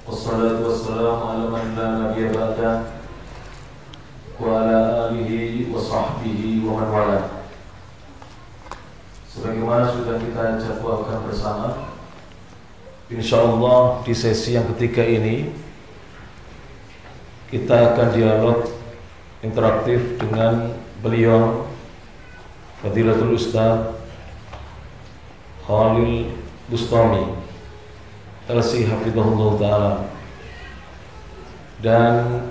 Wassalatu wassalamu ala man la nabiyya ba'da wa ala alihi wa sahbihi wa man wala. Sebagaimana sudah kita jadwalkan bersama, insyaallah di sesi yang ketiga ini kita akan dialog interaktif dengan beliau Fadilatul Ustaz Khalil Bustami LC Hafidhahullah Ta'ala. Dan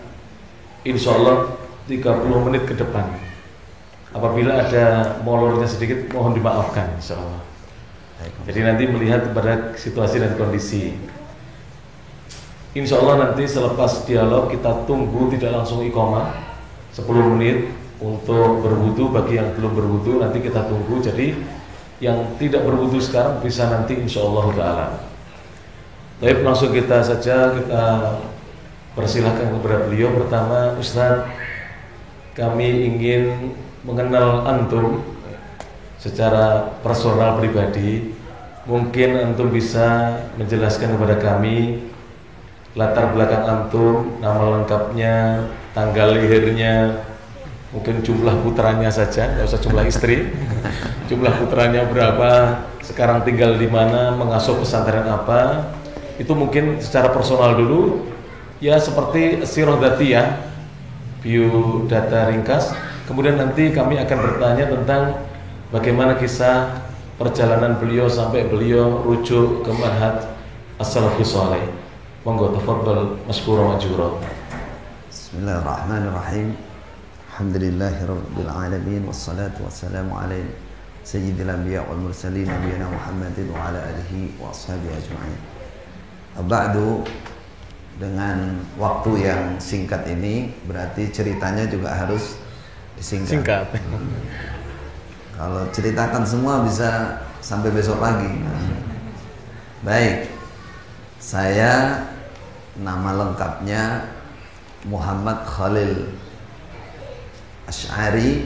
insyaallah 30 menit ke depan, apabila ada molornya sedikit mohon dimaafkan insyaallah. Jadi nanti melihat pada situasi dan kondisi. Insyaallah nanti selepas dialog kita tunggu, tidak langsung iqamah 10 menit untuk berwudu. Bagi yang belum berwudu nanti kita tunggu. Jadi yang tidak berwudu sekarang bisa nanti insyaallah ta'ala. Baik, langsung kita saja kita persilahkan kepada beliau. Pertama, Ustaz, kami ingin mengenal antum secara personal pribadi. Mungkin antum bisa menjelaskan kepada kami latar belakang antum, nama lengkapnya, tanggal lahirnya, mungkin jumlah putranya saja, nggak usah jumlah istri. Jumlah putranya berapa, sekarang tinggal di mana, mengasuh pesantren apa. Itu mungkin secara personal dulu, ya seperti sirah dzatiyah, biodata ringkas. Kemudian nanti kami akan bertanya tentang bagaimana kisah perjalanan beliau sampai beliau rujuk ke manhaj as-salafus saleh. Monggo tafadhal masykuran majura. Bismillahirrahmanirrahim. Alhamdulillahirabbil alamin wassalatu wassalamu ala sayyidil anbiya wal mursalin nabiyina Muhammadin wa ala alihi wa ashabihi ajma'in. Ba'du, dengan waktu yang singkat ini berarti ceritanya juga harus disingkat. Kalau ceritakan semua bisa sampai besok pagi. Baik, saya nama lengkapnya Muhammad Khalil Asy'ari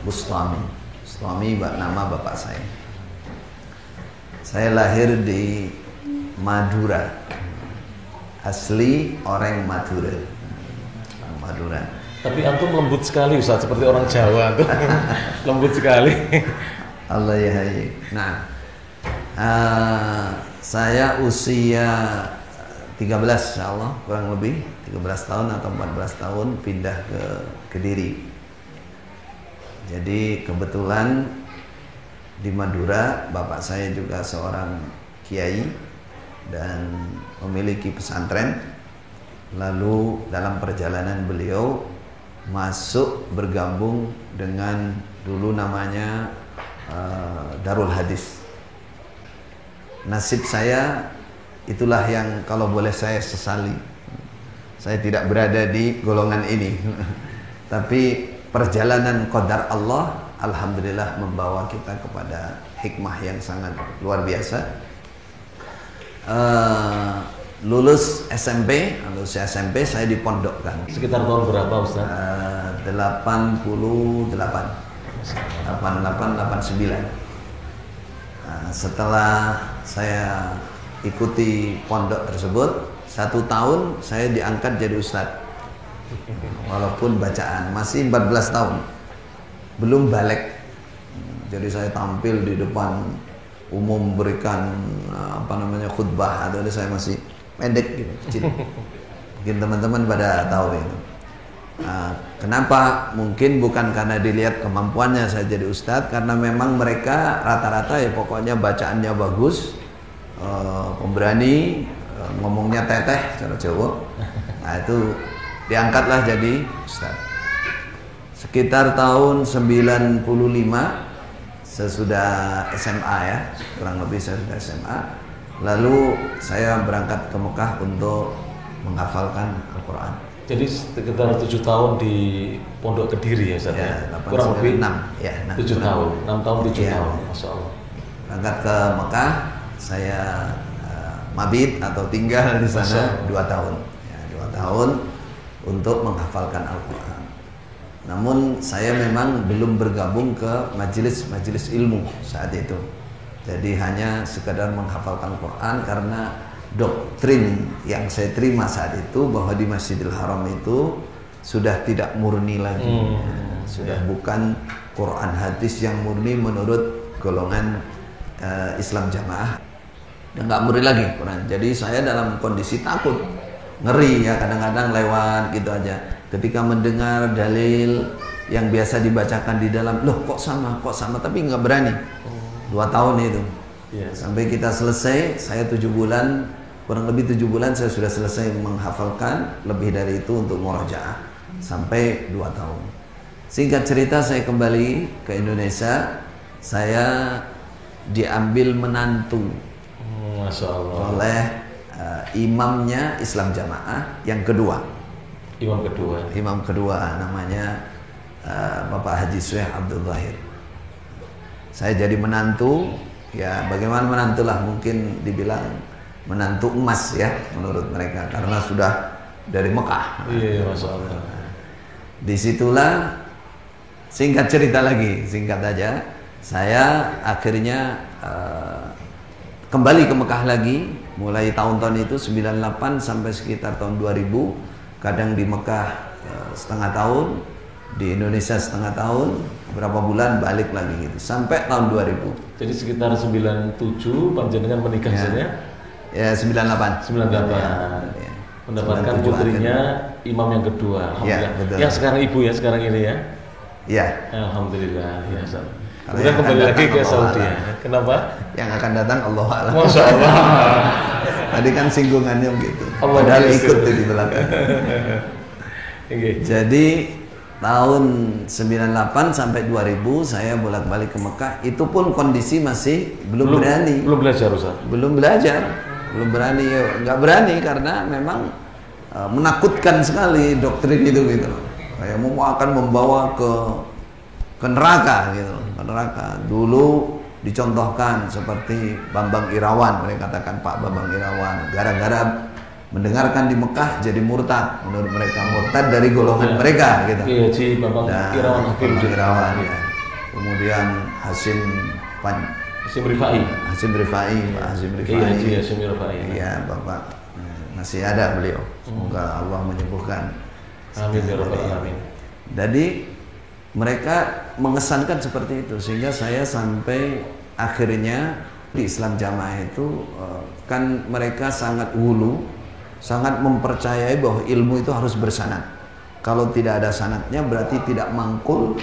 Bustami. Bustami nama bapak saya. Saya lahir di Madura. Asli orang Madura. Madura. Tapi antum lembut sekali Ustaz, seperti orang Jawa tuh. Lembut sekali. Allah ya. Nah, saya usia 13 insyaallah, kurang lebih 13 tahun atau 14 tahun pindah ke Kediri. Jadi kebetulan di Madura bapak saya juga seorang kiai dan memiliki pesantren. Lalu dalam perjalanan beliau masuk bergabung dengan dulu namanya Darul Hadis. Nasib saya itulah yang kalau boleh saya sesali. Saya tidak berada di golongan ini. Tapi perjalanan qadar Allah alhamdulillah membawa kita kepada hikmah yang sangat luar biasa. Lulus SMP saya dipondokkan. Sekitar tahun berapa Ustaz? 88, 89. Setelah saya ikuti pondok tersebut 1 tahun saya diangkat jadi ustadz. Walaupun bacaan masih 14 tahun, belum balik. Jadi saya tampil di depan umum berikan khutbah, atau saya masih pendek gitu, kecil. Mungkin teman-teman pada tahu itu. Kenapa? Mungkin bukan karena dilihat kemampuannya saya jadi ustadz, karena memang mereka rata-rata ya pokoknya bacaannya bagus, pemberani, ngomongnya teteh cara Jawa. Nah itu diangkatlah jadi ustadz. Sekitar tahun 95 sesudah SMA ya, kurang lebih saya sudah SMA. Lalu saya berangkat ke Mekah untuk menghafalkan Al-Quran. Jadi sekitar 7 tahun di Pondok Kediri ya Ustaz ya? Kurang lebih 7 tahun, 6 tahun 7 tahun, Masya Allah. Berangkat ke Mekah, saya mabit atau tinggal di sana 2 tahun. Ya, 2 tahun untuk menghafalkan Al-Quran. Namun saya memang belum bergabung ke majelis ilmu saat itu. Jadi hanya sekadar menghafalkan Quran karena doktrin yang saya terima saat itu bahwa di Masjidil Haram itu sudah tidak murni lagi, sudah bukan Quran hadis yang murni menurut golongan Islam Jamaah, dan nggak murni lagi Quran. Jadi saya dalam kondisi takut, ngeri ya, kadang-kadang lewat gitu aja. Ketika mendengar dalil yang biasa dibacakan di dalam, loh kok sama, tapi nggak berani. 2 tahun itu, sampai kita selesai, saya 7 bulan, kurang lebih 7 bulan saya sudah selesai menghafalkan, lebih dari itu untuk murojaah, sampai 2 tahun. Singkat cerita, saya kembali ke Indonesia, saya diambil menantu Masya Allah. oleh imamnya Islam Jamaah yang kedua. Imam kedua namanya Bapak Haji Syekh Abdul Zahir. Saya jadi menantu, ya bagaimana menantu lah, mungkin dibilang menantu emas ya menurut mereka, karena sudah dari Mekah. Iya, Masya Allah. Disitulah, singkat cerita lagi, singkat aja, saya akhirnya kembali ke Mekah lagi, mulai tahun-tahun itu 98 sampai sekitar tahun 2000, kadang di Mekah setengah tahun, di Indonesia setengah tahun, berapa bulan balik lagi gitu, sampai tahun 2000. Jadi sekitar 97 panjenengan menikah saya? Ya 98. 98. Ya. Mendapatkan putrinya imam yang kedua. Ya, betul. Yang sekarang ibu ya, sekarang ini ya? Iya. Alhamdulillah. Ya, Kalau kemudian kembali lagi ke Saudi. Kenapa? Yang akan datang Allah a'lam. Masya Allah. Tadi kan singgungannya begitu. Allah Padahal Yesus. ikut tuh di belakang. Okay. Jadi tahun 98 sampai 2000 saya bolak-balik ke Mekah. Itu pun kondisi masih belum berani. Belum belajar Ustaz? Belum belajar. Belum berani. Nggak berani karena memang menakutkan sekali doktrin itu gitu. Kayak mau akan membawa ke neraka gitu, ke neraka. Dulu dicontohkan seperti Bambang Irawan, mereka katakan Pak Bambang Irawan, gara-gara mendengarkan di Mekah jadi murtad, menurut mereka murtad dari golongan mereka gitu. Iya, Ci Bambang Irawan Hafil Irawan ya. Kemudian Hasyim Rifai, Pak Hasyim Rifai. Iya, Ci Hasyim Rifai. Iya, Bapak masih ada beliau. Semoga Allah menyembuhkan. Amin ya rabbal alamin. Jadi mereka mengesankan seperti itu, sehingga saya sampai akhirnya di Islam Jamaah itu kan mereka sangat hulu, sangat mempercayai bahwa ilmu itu harus bersanad. Kalau tidak ada sanadnya berarti tidak mangkul,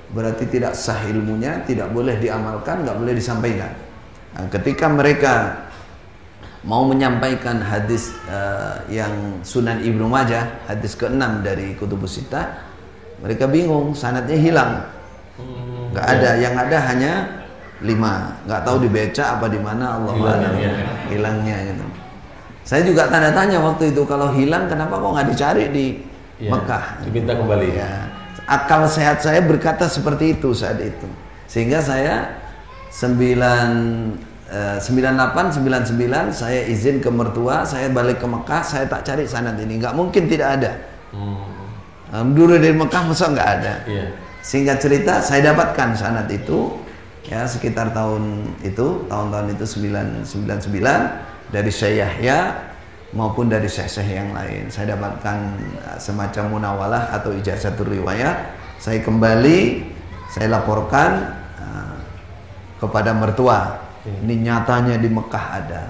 berarti tidak sah ilmunya, tidak boleh diamalkan, nggak boleh disampaikan. Nah, ketika mereka mau menyampaikan hadis yang Sunan Ibnu Majah, hadis ke-6 dari Kutubus Sittah, mereka bingung, sanadnya hilang, nggak ada, yang ada hanya 5, nggak tahu dibaca apa di mana, Allah a'lam, hilangnya gitu. Saya juga tanda tanya waktu itu, kalau hilang kenapa kok nggak dicari di Mekah? Diminta kembali. Ya. Akal sehat saya berkata seperti itu saat itu, sehingga saya 98, 99 saya izin ke mertua, saya balik ke Mekah, saya tak cari sanad ini, nggak mungkin tidak ada. Dulu dari Mekah masa nggak ada. Singkat cerita saya dapatkan sanad itu ya sekitar tahun itu, tahun-tahun itu 999 dari Syekh Yahya maupun dari syekh-syekh yang lain. Saya dapatkan semacam munawalah atau ijazatul riwayat. Saya kembali, saya laporkan kepada mertua. Ini nyatanya di Mekah ada.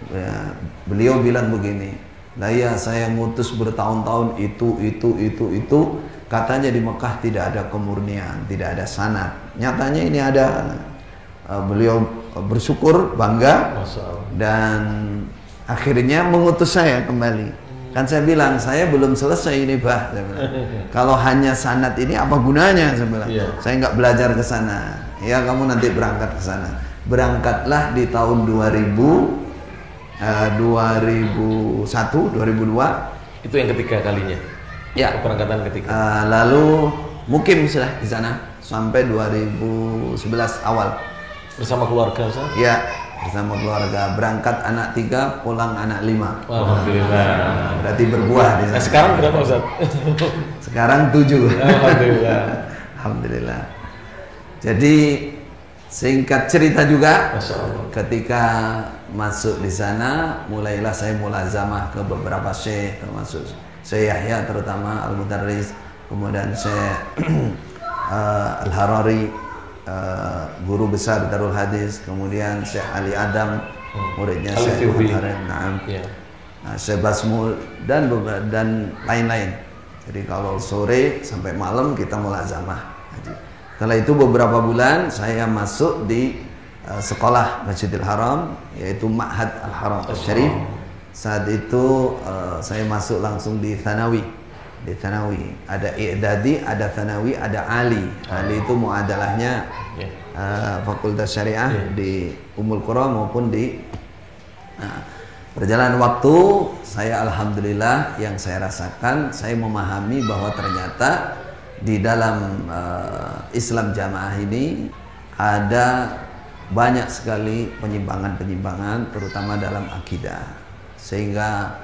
Ya, beliau bilang begini, lah ya saya ngutus bertahun-tahun itu katanya di Mekah tidak ada kemurnian, tidak ada sanad. Nyatanya ini ada. Beliau bersyukur, bangga, dan akhirnya mengutus saya kembali. Kan saya bilang, saya belum selesai ini, Bah. Kalau hanya sanad ini apa gunanya? Saya bilang, saya nggak belajar ke sana. Ya kamu nanti berangkat ke sana. Berangkatlah di tahun 2001, 2002. Itu yang ketiga kalinya. Ya. Keberangkatan ketiga. Lalu mukim sudah di sana sampai 2011 awal. Bersama keluarga, Ustaz? Ya, bersama keluarga. Berangkat anak 3, pulang anak 5. Alhamdulillah. Berarti berbuah di sana. Nah, sekarang berapa, Ustaz? Sekarang 7. Alhamdulillah. Alhamdulillah. Jadi Singkat cerita juga, Masya Allah. ketika masuk di sana, mulailah saya mulazamah ke beberapa syekh, termasuk Syekh Yahya terutama Al-Mudarris, kemudian Syekh Al-Harari, guru besar Darul Hadis, kemudian Syekh Ali Adam, muridnya Syekh Al-Harari, Syekh Basmul, dan lain-lain. Jadi kalau sore sampai malam kita mulazamah. Setelah itu beberapa bulan saya masuk di sekolah Masjidil Haram, yaitu Ma'had Al-Haram Al-Syarif. Saat itu saya masuk langsung di Thanawi. Di Thanawi ada i'dadi, ada Thanawi, ada ali. Ali itu muadalahnya Fakultas Syariah di Ummul Qura maupun di perjalanan waktu. Saya alhamdulillah yang saya rasakan, saya memahami bahwa ternyata di dalam Islam jamaah ini ada banyak sekali penyimpangan-penyimpangan, terutama dalam akidah. Sehingga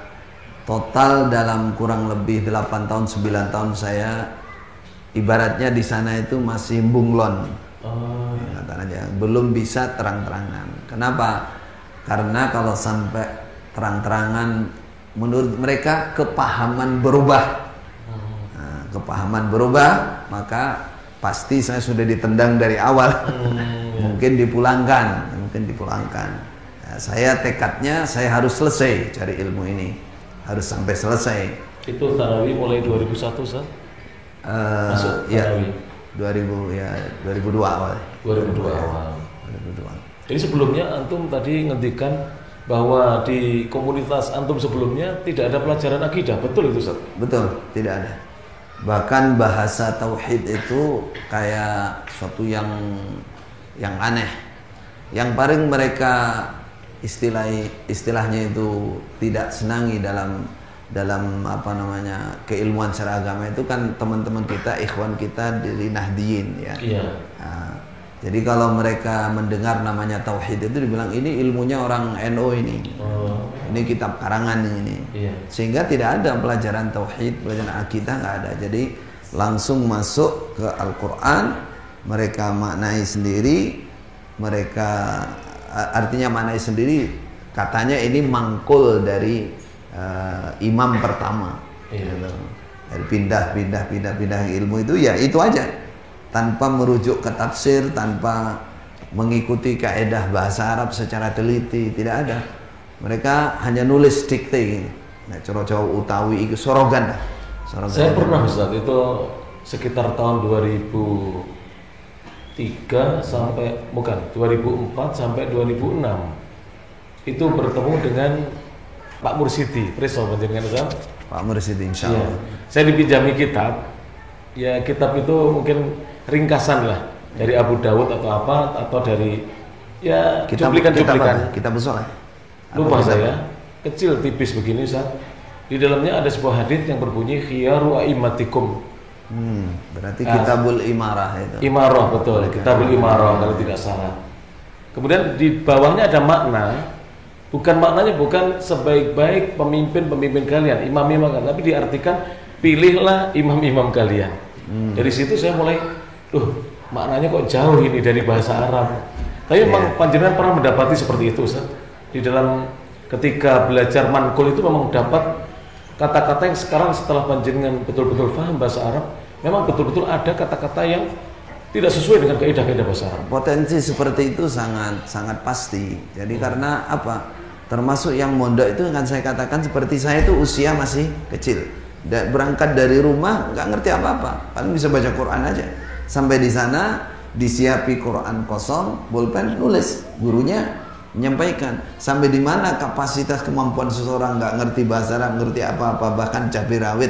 total dalam kurang lebih 8 tahun 9 tahun saya ibaratnya di sana itu masih bunglon. Belum bisa terang-terangan. Kenapa? Karena kalau sampai terang-terangan, menurut mereka kepahaman berubah. Kepahaman berubah, maka pasti saya sudah ditendang dari awal. Mungkin dipulangkan. Saya tekadnya saya harus selesai cari ilmu ini, harus sampai selesai. Itu Tanawi mulai 2001, Ustaz? Masuk Tanawi 2002 awal. 2002 awal. Jadi sebelumnya antum tadi ngendikan bahwa di komunitas antum sebelumnya tidak ada pelajaran akidah, betul itu, Ustaz? Betul, tidak ada. Bahkan bahasa tauhid itu kayak suatu yang aneh. Yang paling mereka istilahnya itu tidak senangi dalam keilmuan secara agama itu kan teman-teman kita, ikhwan kita dari Nahdiyin ya. Jadi kalau mereka mendengar namanya tauhid itu dibilang ini ilmunya orang NU ini. Ini kitab karangan ini. Sehingga tidak ada pelajaran tauhid, pelajaran akidah nggak ada. Jadi langsung masuk ke Al-Qur'an, mereka maknai sendiri, artinya maknai sendiri, katanya ini mangkul dari imam pertama. Dari pindah ilmu itu ya itu aja. Tanpa merujuk ke tafsir, tanpa mengikuti kaedah bahasa Arab secara teliti, tidak ada. Mereka hanya nulis dikte gini. Nah, coro-coro utawi itu sorogan. Saya pernah, Ustaz, itu sekitar tahun 2004 sampai 2006. Itu bertemu dengan Pak Mursidi, Preso panjenengan Ustaz. Pak Mursidi insyaallah. Saya dipinjami kitab. Ya, kitab itu mungkin ringkasan lah dari Abu Dawud atau apa, atau dari ya cuplikan-cuplikan. Kitab Ushul. Lupa saya, kecil tipis begini, Ustaz. Di dalamnya ada sebuah hadis yang berbunyi khiyaru a'immatikum. Berarti Kitabul Imarah itu. Imarah, betul. Kitabul Imarah kalau tidak salah. Kemudian di bawahnya ada makna. Maknanya bukan sebaik-baik pemimpin kalian, imam-imam kalian, tapi diartikan pilihlah imam-imam kalian. Dari situ saya mulai, maknanya kok jauh ini dari bahasa Arab. Tapi memang panjenengan pernah mendapati seperti itu, Ustaz. Di dalam ketika belajar mankul itu memang dapat kata-kata yang sekarang setelah panjenengan betul-betul paham bahasa Arab, memang betul-betul ada kata-kata yang tidak sesuai dengan kaidah-kaidah bahasa Arab. Potensi seperti itu sangat pasti. Jadi karena apa? Termasuk yang mondok itu kan saya katakan seperti saya itu usia masih kecil. Berangkat dari rumah nggak ngerti apa-apa, paling bisa baca Quran aja. Sampai di sana disiapi Quran kosong, bolpen nulis, gurunya menyampaikan. Sampai di mana kapasitas kemampuan seseorang nggak ngerti bahasa Arab, ngerti apa-apa, bahkan cabai rawit,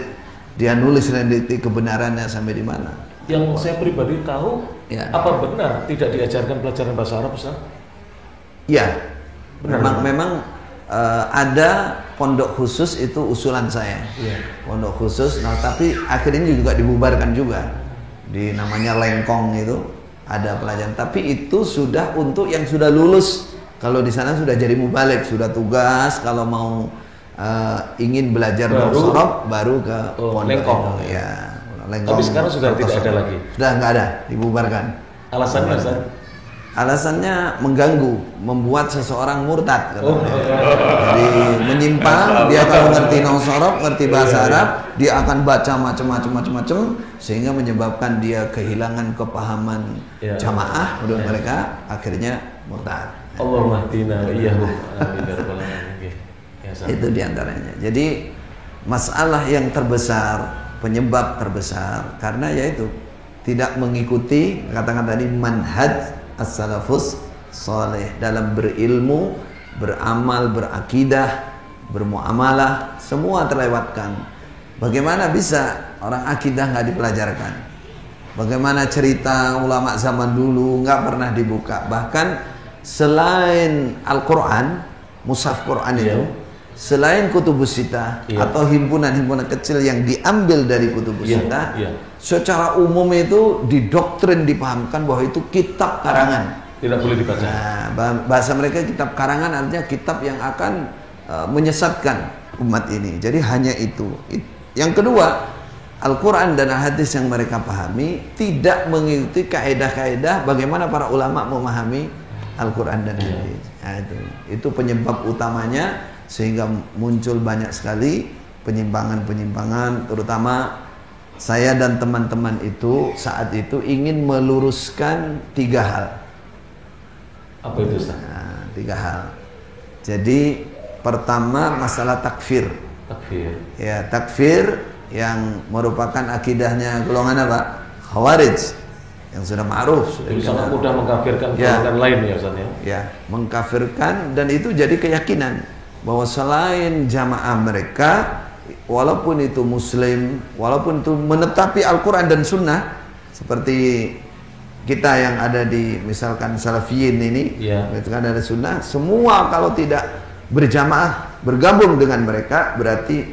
dia nulis nanti kebenarannya sampai di mana. Yang saya pribadi tahu, apa benar tidak diajarkan pelajaran bahasa Arab, Ustaz? Ya, memang ada pondok khusus itu usulan saya. Pondok khusus, tapi akhirnya juga dibubarkan juga. Di namanya Lengkong itu ada pelajaran, tapi itu sudah untuk yang sudah lulus. Kalau di sana sudah jadi mubalik, sudah tugas. Kalau mau ingin belajar Sorop baru ke pondok Lengkong. Lengkong. Tapi sekarang sudah tidak ada lagi. Sudah nggak ada, dibubarkan. Alasannya, Ustaz? Alasannya mengganggu, membuat seseorang murtad. Jadi menyimpang, dia kalau ngerti nongsorok, ngerti bahasa Arab, dia akan baca macam-macam sehingga menyebabkan dia kehilangan kepahaman jamaah menurut mereka, akhirnya murtad. Allahumma hdina iyyahum. Itu diantaranya. Jadi masalah yang terbesar, penyebab terbesar karena yaitu tidak mengikuti katakan tadi manhaj as-salafus saleh dalam berilmu, beramal, berakidah, bermuamalah, semua terlewatkan. Bagaimana bisa orang akidah nggak dipelajarkan? Bagaimana cerita ulama zaman dulu nggak pernah dibuka? Bahkan selain Al-Quran, mushaf Quran itu, selain kutubus sitah atau himpunan-himpunan kecil yang diambil dari kutubus sitah, secara umum itu didoktrin, dipahamkan bahwa itu kitab karangan, tidak boleh dibaca. Nah, bahasa mereka kitab karangan artinya kitab yang akan menyesatkan umat ini. Jadi hanya itu. Yang kedua, Al-Quran dan hadis yang mereka pahami tidak mengikuti kaedah-kaedah bagaimana para ulama memahami Al-Quran dan hadis. Nah, itu penyebab utamanya, sehingga muncul banyak sekali penyimpangan-penyimpangan, terutama saya dan teman-teman itu saat itu ingin meluruskan 3 hal. Apa itu, Ustaz? Nah, 3 hal. Jadi pertama masalah takfir. Takfir. Ya, takfir yang merupakan akidahnya golongan apa? Khawarij, yang sudah ma'ruf. Jadi sangat mudah mengkafirkan golongan lain ya, Ustaz ya? Ya, mengkafirkan, dan itu jadi keyakinan bahwa selain jamaah mereka, walaupun itu muslim, walaupun itu menetapi Al-Quran dan Sunnah, seperti kita yang ada di misalkan Salafiyin ini, itu kan ada Sunnah, semua kalau tidak berjamaah, bergabung dengan mereka, berarti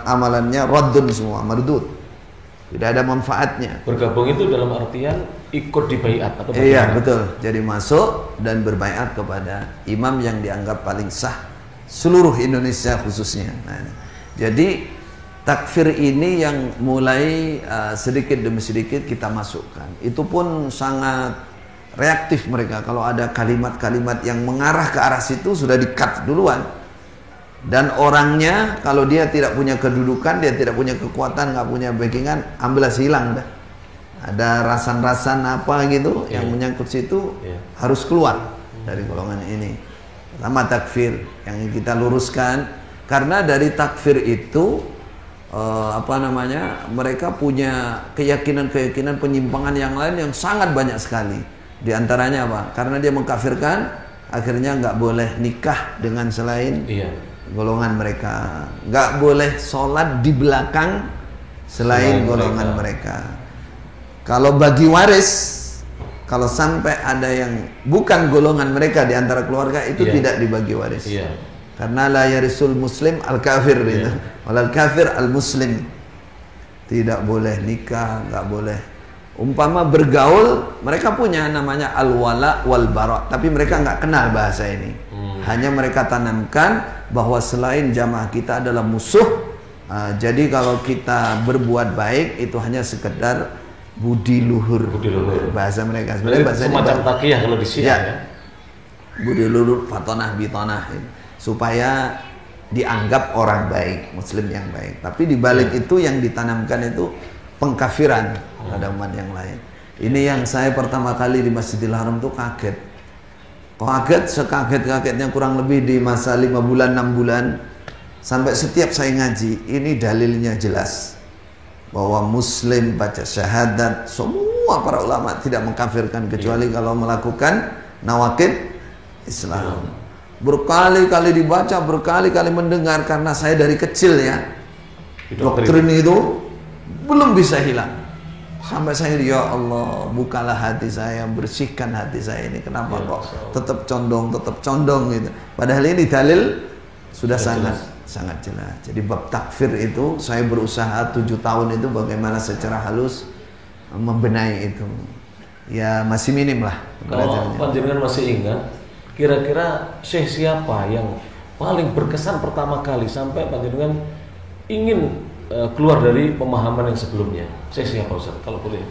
amalannya raddun semua, mardud, tidak ada manfaatnya. Bergabung itu dalam artian ikut di baiat atau bagaimana? Iya, betul. Jadi masuk dan berbaiat kepada imam yang dianggap paling sah seluruh Indonesia khususnya. Nah, jadi takfir ini yang mulai sedikit demi sedikit kita masukkan. Itu pun sangat reaktif mereka. Kalau ada kalimat-kalimat yang mengarah ke arah situ sudah di-cut duluan. Dan orangnya kalau dia tidak punya kedudukan, dia tidak punya kekuatan, nggak punya backingan, ambillah hilang dah. Ada rasan-rasan apa gitu yang menyangkut situ harus keluar dari golongan ini. Pertama takfir yang kita luruskan, karena dari takfir itu mereka punya keyakinan-keyakinan penyimpangan yang lain yang sangat banyak sekali. Di antaranya apa? Karena dia mengkafirkan, akhirnya nggak boleh nikah dengan selain golongan mereka, nggak boleh sholat di belakang selain golongan mereka. Kalau bagi waris, kalau sampai ada yang bukan golongan mereka di antara keluarga itu tidak dibagi waris. Karena la yarisul muslim al-kafir itu. Walal kafir al-muslim. Tidak boleh nikah, nggak boleh. Umpama bergaul, mereka punya namanya al-wala wal bara, tapi mereka nggak kenal bahasa ini. Hanya mereka tanamkan bahwa selain jamaah kita adalah musuh. Jadi kalau kita berbuat baik itu hanya sekedar budi luhur, bahasa mereka. Sebenarnya bahasa semacam takiyah kalau di Syiah ya. Budi luhur, fatonah, bitonah, supaya dianggap orang baik, muslim yang baik. Tapi di balik itu yang ditanamkan itu pengkafiran pada umat yang lain. Ini yang saya pertama kali di Masjidil Haram tuh kaget. Kaget, sekaget-kagetnya kurang lebih di masa 5 bulan, 6 bulan. Sampai setiap saya ngaji, ini dalilnya jelas. Bahwa muslim baca syahadat, semua para ulama tidak mengkafirkan kecuali kalau melakukan nawaqid Islam. Berkali-kali dibaca, berkali-kali mendengar, karena saya dari kecil ya doktrin itu belum bisa hilang. Sampai saya, ya Allah, bukalah hati saya, bersihkan hati saya ini. Kenapa kok tetap condong gitu. Padahal ini dalil sudah sangat jelas. Jadi bab takfir itu saya berusaha 7 tahun itu bagaimana secara halus membenahi itu. Ya masih minim lah. Kalau panjenengan masih ingat, kira-kira syekh siapa yang paling berkesan pertama kali sampai panjenengan ingin keluar dari pemahaman yang sebelumnya? Syekh siapa, Ustaz? Kalau boleh.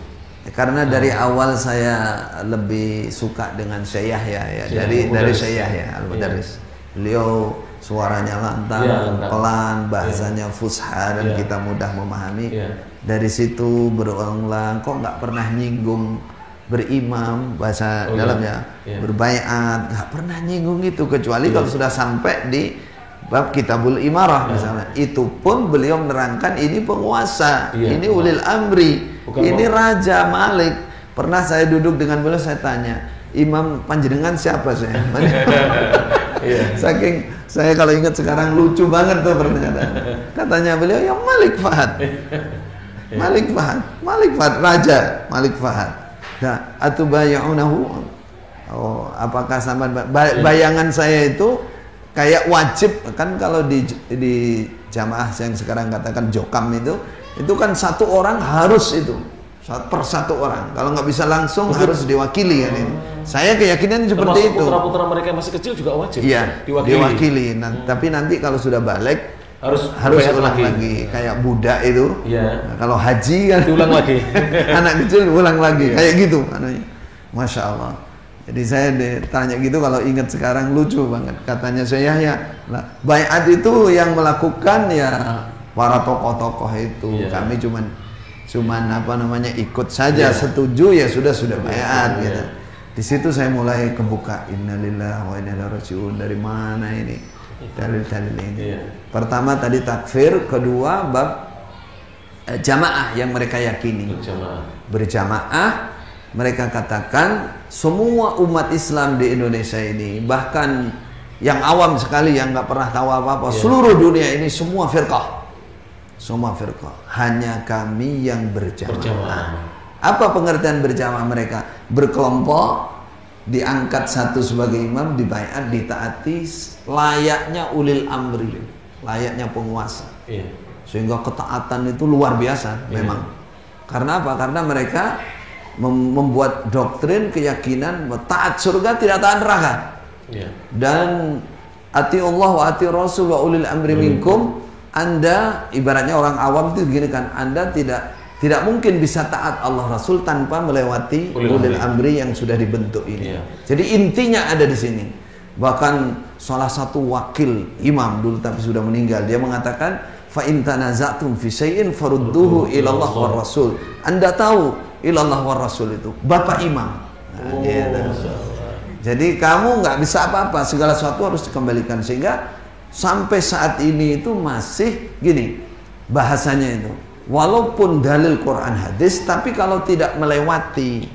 Karena dari awal saya lebih suka dengan Syekh Yahya ya, dari Syekh Yahya Al-Mudarris. Beliau suaranya lantang, pelan, bahasanya fusha dan kita mudah memahami. Dari situ berulang-ulang, kok nggak pernah nyinggung berimam, bahasa dalamnya berbaiat, nggak pernah nyinggung itu, kecuali kalau sudah sampai di bab Kitabul Imarah misalnya. Itu pun beliau menerangkan ini penguasa, ini ulil amri, ini Raja Malik. Pernah saya duduk dengan beliau, saya tanya, Imam panjenengan siapa saya? Saking saya kalau ingat sekarang lucu banget tuh pernyataan. Katanya beliau, ya Malik Fahad. Malik Fahad, Raja Malik Fahad. Nah, atubayunahu, apakah sama bayangan saya itu kayak wajib kan, kalau di jamaah yang sekarang katakan jokam itu kan satu orang harus itu per satu orang, kalau nggak bisa langsung harus diwakili kan ini. Saya keyakinan seperti itu. Putra-putra mereka yang masih kecil juga wajib diwakili. Nah, tapi nanti kalau sudah balik harus ulang lagi. Kayak budak itu. Nah, kalau haji kan diulang lagi. Anak kecil ulang lagi. Kayak gitu anaknya. Masya Allah. Jadi saya ditanya gitu, kalau ingat sekarang lucu banget. Katanya saya nah, baiat itu yang melakukan ya para tokoh-tokoh itu. Kami cuman ikut saja, setuju ya sudah baiat gitu. Di situ saya mulai kebuka, innalillahi wa inna ilaihi raji'un, dari mana ini dalil-dalil ini. Pertama tadi takfir, kedua bab jamaah yang mereka yakini. Berjamaah. Mereka katakan semua umat Islam di Indonesia ini, bahkan yang awam sekali yang nggak pernah tahu apa-apa, seluruh dunia ini semua firqah, hanya kami yang berjamaah. Apa pengertian berjamaah mereka? Berkelompok, diangkat satu sebagai imam, dibaiat, ditaati layaknya ulil amri, layaknya penguasa. Sehingga ketaatan itu luar biasa memang. Karena apa? Karena mereka membuat doktrin, keyakinan taat surga, tidak taat neraka. Dan ati Allah wa ati Rasul wa ulil amri minkum. Anda ibaratnya orang awam itu begini kan, Anda tidak mungkin bisa taat Allah Rasul tanpa melewati ulil amri yang sudah dibentuk ini. Jadi intinya ada di sini. Bahkan salah satu wakil imam dulu tapi sudah meninggal, dia mengatakan, fa in tanaza'tum fi syai'in farudduhu ila Allah war Rasul. Anda tahu ilallah war Rasul itu bapak imam. Jadi kamu nggak bisa apa-apa, segala sesuatu harus dikembalikan. Sehingga sampai saat ini itu masih gini bahasanya itu, walaupun dalil Quran hadis, tapi kalau tidak melewati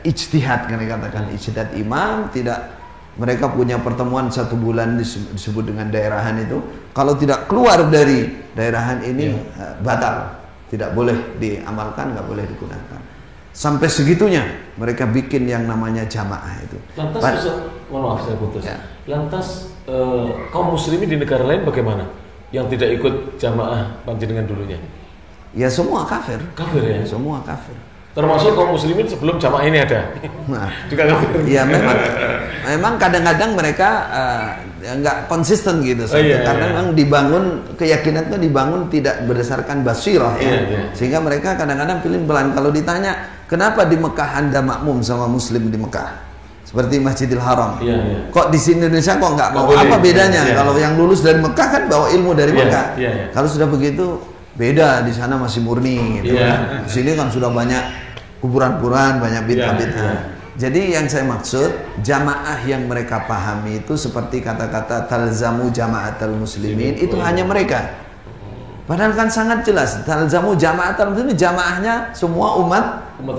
ijtihad, kan dikatakan ijtihad imam, tidak, mereka punya pertemuan 1 bulan disebut dengan daerahan itu, kalau tidak keluar dari daerahan ini batal, tidak boleh diamalkan, nggak boleh digunakan. Sampai segitunya mereka bikin yang namanya jamaah itu. Lantas maaf saya putus. Lantas kaum muslimin di negara lain bagaimana? Yang tidak ikut jamaah panjenengan dulunya? Ya semua kafir. Kafir ya? Semua kafir. Termasuk kaum muslimin sebelum jamaah ini ada. Nah, juga kafir. Ya memang kadang-kadang mereka nggak konsisten gitu. Karena memang dibangun, keyakinan itu dibangun tidak berdasarkan basirah sehingga mereka kadang-kadang pilih pelan. Kalau ditanya kenapa di Mekah Anda makmum sama muslim di Mekah seperti Masjidil Haram, kok di Indonesia kok nggak mau? Apa bedanya? Kalau yang lulus dari Mekah kan bawa ilmu dari Mekah. Kalau sudah begitu beda, di sana masih murni gitu kan. Di sini kan sudah banyak kuburan-kuburan, banyak bid'ah-bid'ah. Jadi yang saya maksud, jamaah yang mereka pahami itu seperti kata-kata talzamu jama'atul muslimin, itu hanya mereka. Padahal kan sangat jelas, talzamu jama'atul muslimin, jamaahnya semua umat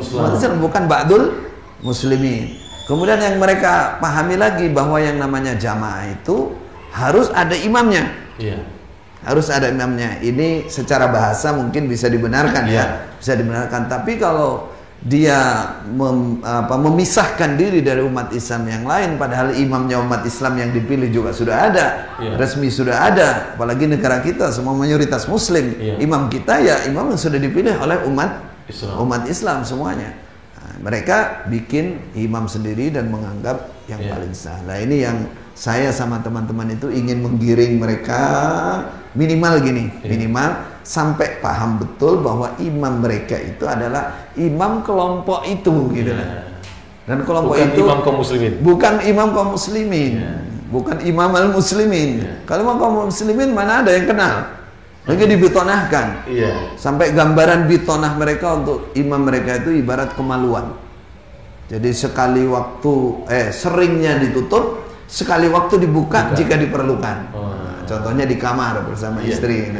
Islam, bukan ba'dul muslimin. Kemudian yang mereka pahami lagi bahwa yang namanya jamaah itu harus ada imamnya. Harus ada imamnya. Ini secara bahasa mungkin bisa dibenarkan bisa dibenarkan. Tapi kalau dia memisahkan diri dari umat Islam yang lain, padahal imamnya umat Islam yang dipilih juga sudah ada, resmi sudah ada, apalagi negara kita semua mayoritas muslim, imam kita ya imam yang sudah dipilih oleh umat Islam semuanya. Nah, mereka bikin imam sendiri dan menganggap yang paling sah. Nah, ini yang saya sama teman-teman itu ingin menggiring mereka minimal gini, minimal sampai paham betul bahwa imam mereka itu adalah imam kelompok itu gitu lah. Dan kelompok bukan itu imam kaum muslimin. Bukan imam kaum muslimin. Bukan imam al-muslimin. Kalau imam kaum muslimin mana ada yang kenal? Mereka dibitonahkan. Sampai gambaran bitonah mereka untuk imam mereka itu ibarat kemaluan. Jadi sekali waktu seringnya ditutup, sekali waktu dibuka jika diperlukan. Nah, contohnya di kamar bersama istri.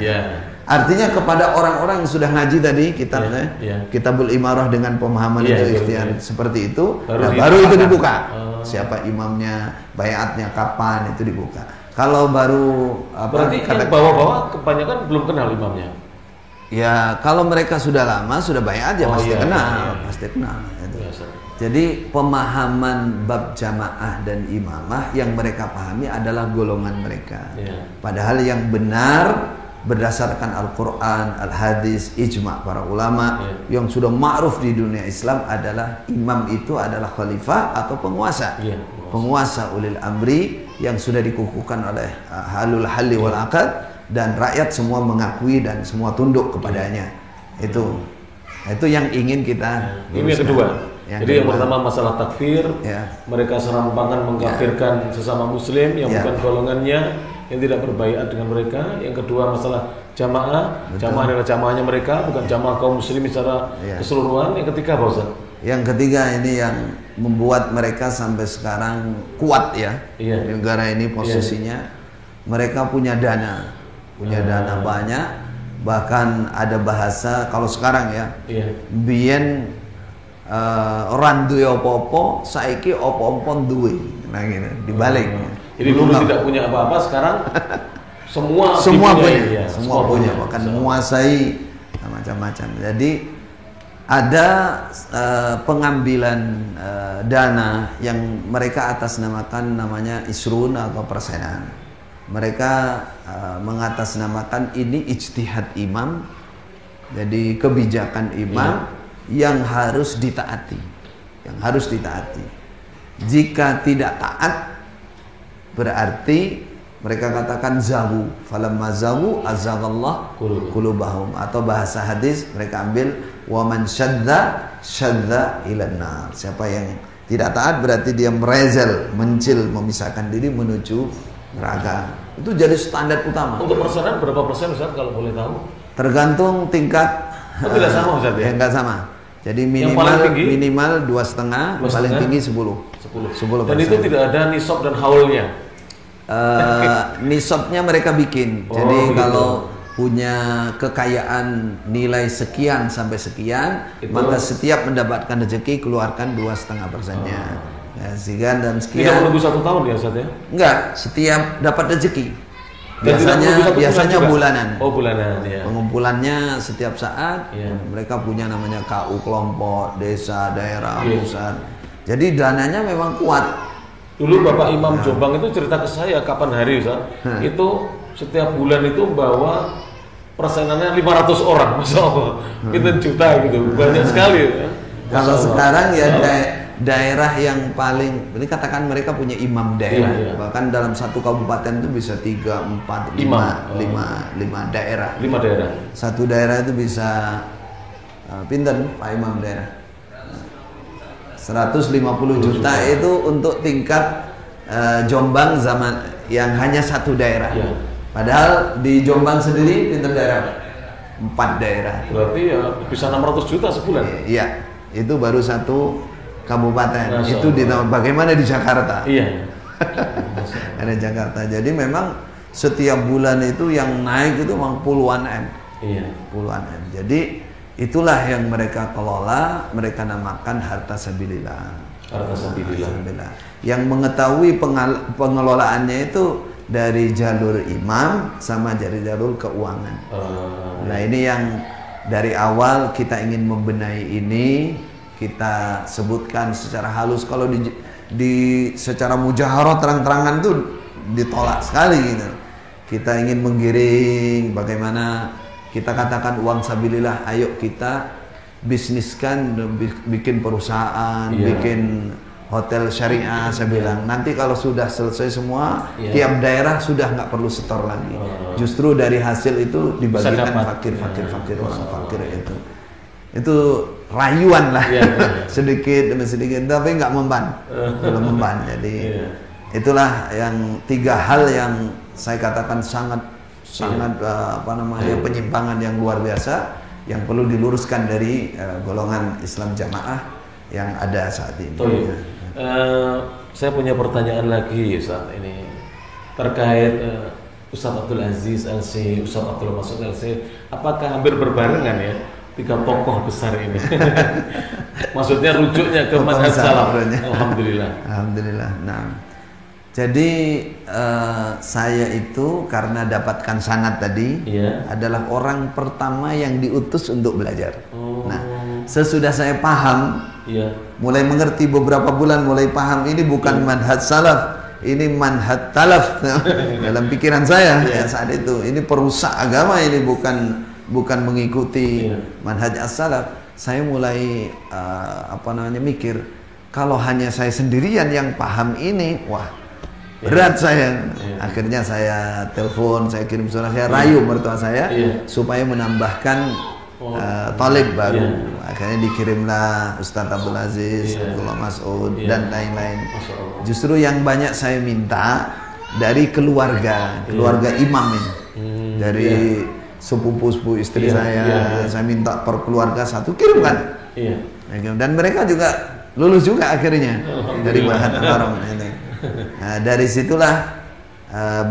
Artinya kepada orang-orang yang sudah ngaji tadi kitabnya, Kitabul Imarah dengan pemahaman itu ikhtiar seperti itu, baru itu dibuka. Siapa imamnya, bayatnya kapan itu dibuka. Kalau baru berarti yang bawa-bawa kebanyakan belum kenal imamnya. Ya, kalau mereka sudah lama, sudah bayat ya pasti kenal, pasti kenal. Itu. Jadi pemahaman bab jamaah dan imamah yang mereka pahami adalah golongan mereka. Padahal yang benar berdasarkan Al-Quran, Al-Hadis, ijma' para ulama yang sudah ma'ruf di dunia Islam adalah imam itu adalah khalifah atau penguasa. Penguasa ulil amri yang sudah dikukuhkan oleh halul halli wal aqad, dan rakyat semua mengakui dan semua tunduk kepadanya. Itu yang ingin kita ini yang kedua. Jadi yang pertama masalah takfir, mereka serampangan mengkafirkan sesama muslim yang bukan golongannya, yang tidak berbaiat dengan mereka. Yang kedua masalah jamaah. Jamaah adalah jamaahnya mereka, bukan jamaah kaum muslimin secara keseluruhan. Yang ketiga apa Ustaz? Yang ketiga ini yang membuat mereka sampai sekarang kuat di negara ini posisinya. Mereka punya dana banyak, bahkan ada bahasa kalau sekarang biyen orang duwe apa-apa, saiki apa-apa duwe. Nah gitu, dibalik. Jadi dulu tidak punya apa-apa, sekarang semua punya, semua punya, bahkan menguasai macam-macam. Jadi ada pengambilan dana yang mereka atasnamakan namanya isrun atau persenan. Mereka mengatasnamakan ini ijtihad imam, jadi kebijakan imam yang harus ditaati, Jika tidak taat, berarti mereka katakan zahu, falamma zahu azaghallah qulubahum, atau bahasa hadis mereka ambil waman syadza ilan nar. Siapa yang tidak taat berarti dia merezel, memisahkan diri menuju neraka. Itu jadi standar utama. Untuk persenan berapa persen Ustaz kalau boleh tahu? Tergantung tingkat. Tidak sama Ustaz ya? Enggak sama. Jadi minimal 2,5, paling tinggi 10. Dan itu tidak ada nisab dan haulnya. Nisabnya mereka bikin. Jadi kalau punya kekayaan nilai sekian sampai sekian, maka setiap mendapatkan rezeki keluarkan 2,5%-nya. Sekian dan sekian. Tidak menunggu 1 tahun ya Ustaz ya? Enggak, setiap dapat rezeki. Biasanya bulanan. Bulanan ya. Pengumpulannya setiap saat. Mereka punya namanya KU kelompok, desa, daerah, pusat. Jadi dananya memang kuat. Dulu Bapak Imam Jombang itu cerita ke saya kapan hari Ustaz, itu setiap bulan itu bawa persenannya 500 orang, Masya Allah. Itu juta gitu, banyak sekali ya. Kalau sekarang daerah yang paling, ini katakan mereka punya imam daerah, bahkan dalam satu kabupaten itu bisa 3, 4, 5 daerah. 5 daerah. Satu daerah itu bisa pinten Pak Imam daerah 150 juta itu untuk tingkat Jombang zaman yang hanya satu daerah. Padahal di Jombang sendiri pinten daerah? 4 daerah. Berarti ya bisa 600 juta sebulan. Iya, itu baru satu kabupaten. Itu bagaimana di Jakarta? Ada Jakarta. Jadi memang setiap bulan itu yang naik itu memang puluhan M. Puluhan M. Jadi itulah yang mereka kelola, mereka namakan harta sabilillah. Harta sabilillah. Yang mengetahui pengelolaannya itu dari jalur imam sama dari jalur keuangan. Nah ini yang dari awal kita ingin membenahi ini. Kita sebutkan secara halus. Kalau secara mujaharah terang-terangan itu ditolak sekali gitu. Kita ingin menggiring bagaimana kita katakan uang sabilillah, ayo kita bisniskan, bikin perusahaan, bikin hotel syariah. Saya bilang nanti kalau sudah selesai semua, tiap daerah sudah nggak perlu setor lagi. Justru dari hasil itu dibagikan fakir orang fakir itu rayuan lah, sedikit demi sedikit, tapi nggak memban, belum memban. Jadi itulah yang 3 hal yang saya katakan sangat penyimpangan yang luar biasa yang perlu diluruskan dari golongan Islam Jamaah yang ada saat ini. Saya punya pertanyaan lagi Ustaz, ini terkait Ustaz Abdul Aziz LC, Ustaz Abdul Masud LC, apakah hampir berbarengan ya 3 tokoh besar ini? Maksudnya rujuknya ke manhaj salaf. Alhamdulillah. Nah, jadi saya itu karena dapatkan sanad tadi adalah orang pertama yang diutus untuk belajar. Nah, sesudah saya paham, mulai mengerti beberapa bulan, mulai paham ini bukan manhaj salaf, ini manhaj talaf dalam pikiran saya saat itu. Ini perusak agama, ini bukan mengikuti manhaj as-salaf. Saya mulai mikir, kalau hanya saya sendirian yang paham ini, wah berat saya. Akhirnya saya telepon, saya kirim surat, saya rayu mertua saya supaya menambahkan talib baru. Akhirnya dikirimlah Ustadz Abdul Aziz, Abdullah Mas'ud dan lain-lain. Justru yang banyak saya minta dari keluarga imam ini, dari sepupu istri saya minta per keluarga satu kirimkan. Dan mereka juga lulus juga akhirnya dari Ma'had Al-Haram ini. Nah, dari situlah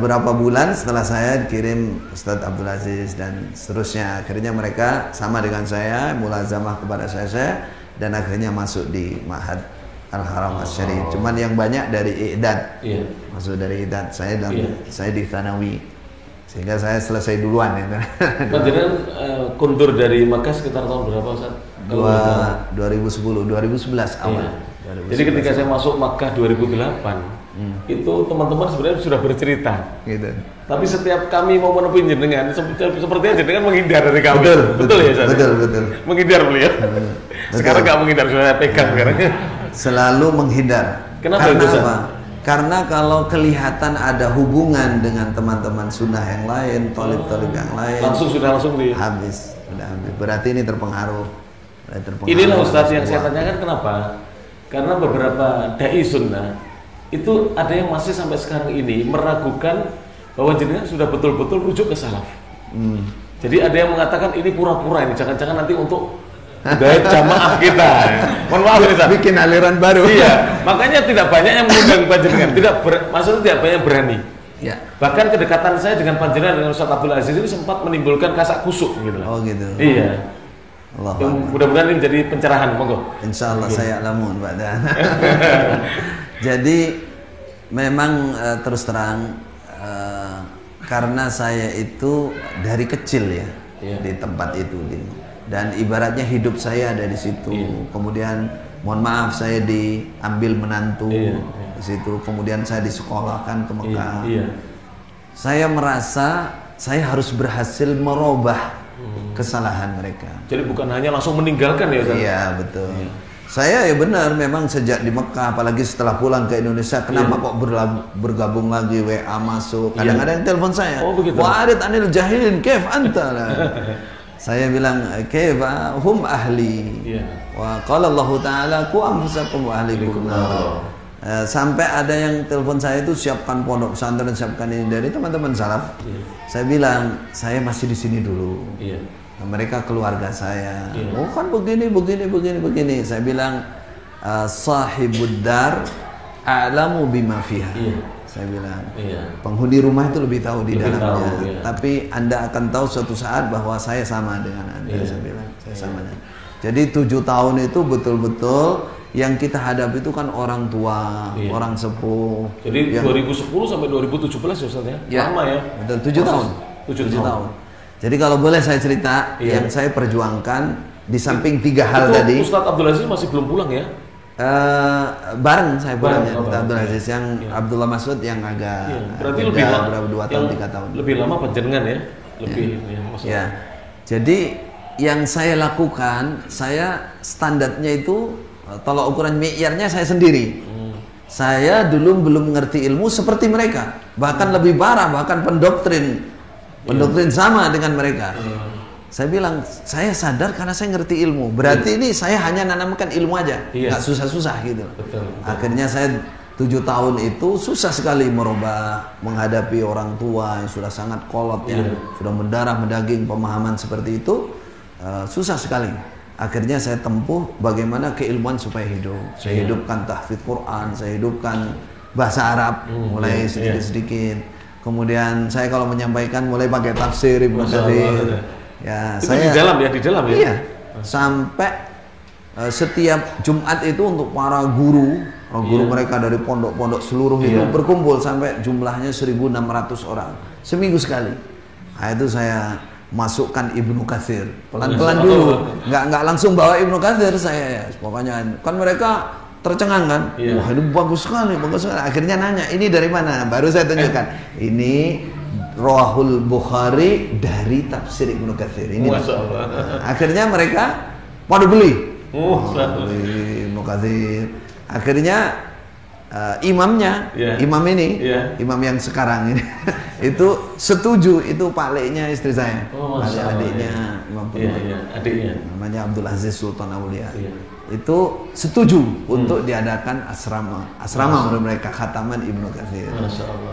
berapa bulan setelah saya kirim Ustadz Abdul Aziz dan seterusnya, akhirnya mereka sama dengan saya mulazamah kepada saya dan akhirnya masuk di Ma'had Al-Haram Asy-Syarif. Cuman yang banyak dari I'dad, masuk dari I'dad, saya di Thanawi, sehingga saya selesai duluan. Panjenengan kundur dari Makkah sekitar tahun berapa Ustaz? 2011 awal. Jadi ketika saya masuk Makkah 2008, itu teman-teman sebenarnya sudah bercerita. Gitu. Tapi setiap kami mau menemui jenengan, sepertinya jenengan menghindar dari kami. Betul ya Ustaz? Betul. Menghindar beliau. Sekarang nggak menghindar, sudah pegang sekarang. Selalu menghindar. Kenapa itu, apa? Karena kalau kelihatan ada hubungan dengan teman-teman sunnah yang lain, tolib-tolib yang lain, langsung habis. Berarti ini terpengaruh. Inilah Ustaz yang saya tanyakan, kenapa? Karena beberapa dai sunnah itu ada yang masih sampai sekarang ini meragukan bahwa jenengan sudah betul-betul rujuk ke salaf. Jadi ada yang mengatakan ini pura-pura, ini jangan-jangan nanti untuk gaya jamaah kita. Mohon maaf ini Ustaz. Bikin aliran baru. Iya, makanya tidak banyak yang mengundang panjenengan, maksudnya tidak banyak yang berani. Bahkan kedekatan saya dengan panjenengan dengan Ustaz Abdul Aziz ini sempat menimbulkan kasak kusuk gitu. Oh gitu. Iya. Mudah-mudahan ini menjadi pencerahan, monggo. Insyaallah saya alamun Pak Dan. Jadi memang terus terang karena saya itu dari kecil di tempat itu, dan ibaratnya hidup saya ada di situ. Kemudian mohon maaf saya diambil menantu di situ. Kemudian saya disekolahkan ke Mekah. Saya merasa saya harus berhasil merubah kesalahan mereka. Jadi bukan hanya langsung meninggalkan ya Ustaz? Iya betul. Saya benar memang sejak di Mekah, apalagi setelah pulang ke Indonesia, kenapa kok bergabung lagi, WA masuk, kadang-kadang telepon saya. Wa'arid anil jahilin, kef anta. Saya bilang kef hum ahli. Wa qala Allah Ta'ala ku anfusakum wa ahlikum nar. Sampai ada yang telepon saya itu, siapkan pondok pesantren, siapkan ini, dari teman-teman salaf. Saya bilang saya masih di sini dulu. Nah, mereka keluarga saya. Oh kan begini. Saya bilang sahibud dar a'lamu bima fiha. Saya bilang penghuni rumah itu lebih tahu di dalamnya. Tapi Anda akan tahu suatu saat bahwa saya sama dengan Anda. Saya bilang saya sama dengan. Jadi 7 tahun itu betul-betul yang kita hadapi itu kan orang tua, orang sepuh. Jadi 2010 sampai 2017 ya Ustaz ya? Lama ya? Betul, 7 tahun. 7 tahun. Jadi kalau boleh saya cerita, yang saya perjuangkan di samping 3 hal tadi. Ustaz Abdul Aziz masih belum pulang ya? Bareng saya pulangnya, Ustaz Abdul Aziz, yang Abdullah Mas'ud yang agak berarti lebih lama, berapa 2 tahun 3 tahun. Lebih lama panjenengan ya? Lebih Jadi yang saya lakukan, saya standarnya itu tolok ukuran mi'yarnya saya sendiri. Saya dulu belum mengerti ilmu seperti mereka, bahkan lebih parah, bahkan pendoktrin sama dengan mereka. Saya bilang, saya sadar karena saya ngerti ilmu. Berarti ini saya hanya nanamkan ilmu aja, nggak susah-susah gitu. Betul. Akhirnya saya 7 tahun itu susah sekali merubah, menghadapi orang tua yang sudah sangat kolot, yang sudah mendarah mendaging pemahaman seperti itu, susah sekali. Akhirnya saya tempuh bagaimana keilmuan supaya hidup. Saya hidupkan tahfidz Quran, saya hidupkan bahasa Arab mulai sedikit-sedikit. Kemudian saya kalau menyampaikan mulai pakai tafsir Ibnu Katsir. Ya, itu saya di dalam ya. Iya. Sampai setiap Jumat itu untuk para guru mereka dari pondok-pondok seluruh itu berkumpul sampai jumlahnya 1.600 orang seminggu sekali. Nah, itu saya masukkan Ibnu Katsir pelan-pelan dulu, nggak langsung bawa Ibnu Katsir saya ya. Pokoknya kan mereka tercengang kan, wah ini bagus sekali. Akhirnya nanya, ini dari mana? Baru saya tunjukkan, ini Rawahul Bukhari dari tafsir Ibnu Katsir ini. Akhirnya mereka pada beli Ibnu Katsir. Akhirnya imamnya, imam ini, imam yang sekarang ini itu setuju, itu pakliknya istri saya, adiknya Imam adiknya namanya Abdul Aziz Sultan Aulia. Itu setuju untuk diadakan asrama menurut mereka khataman Ibnu Katsir.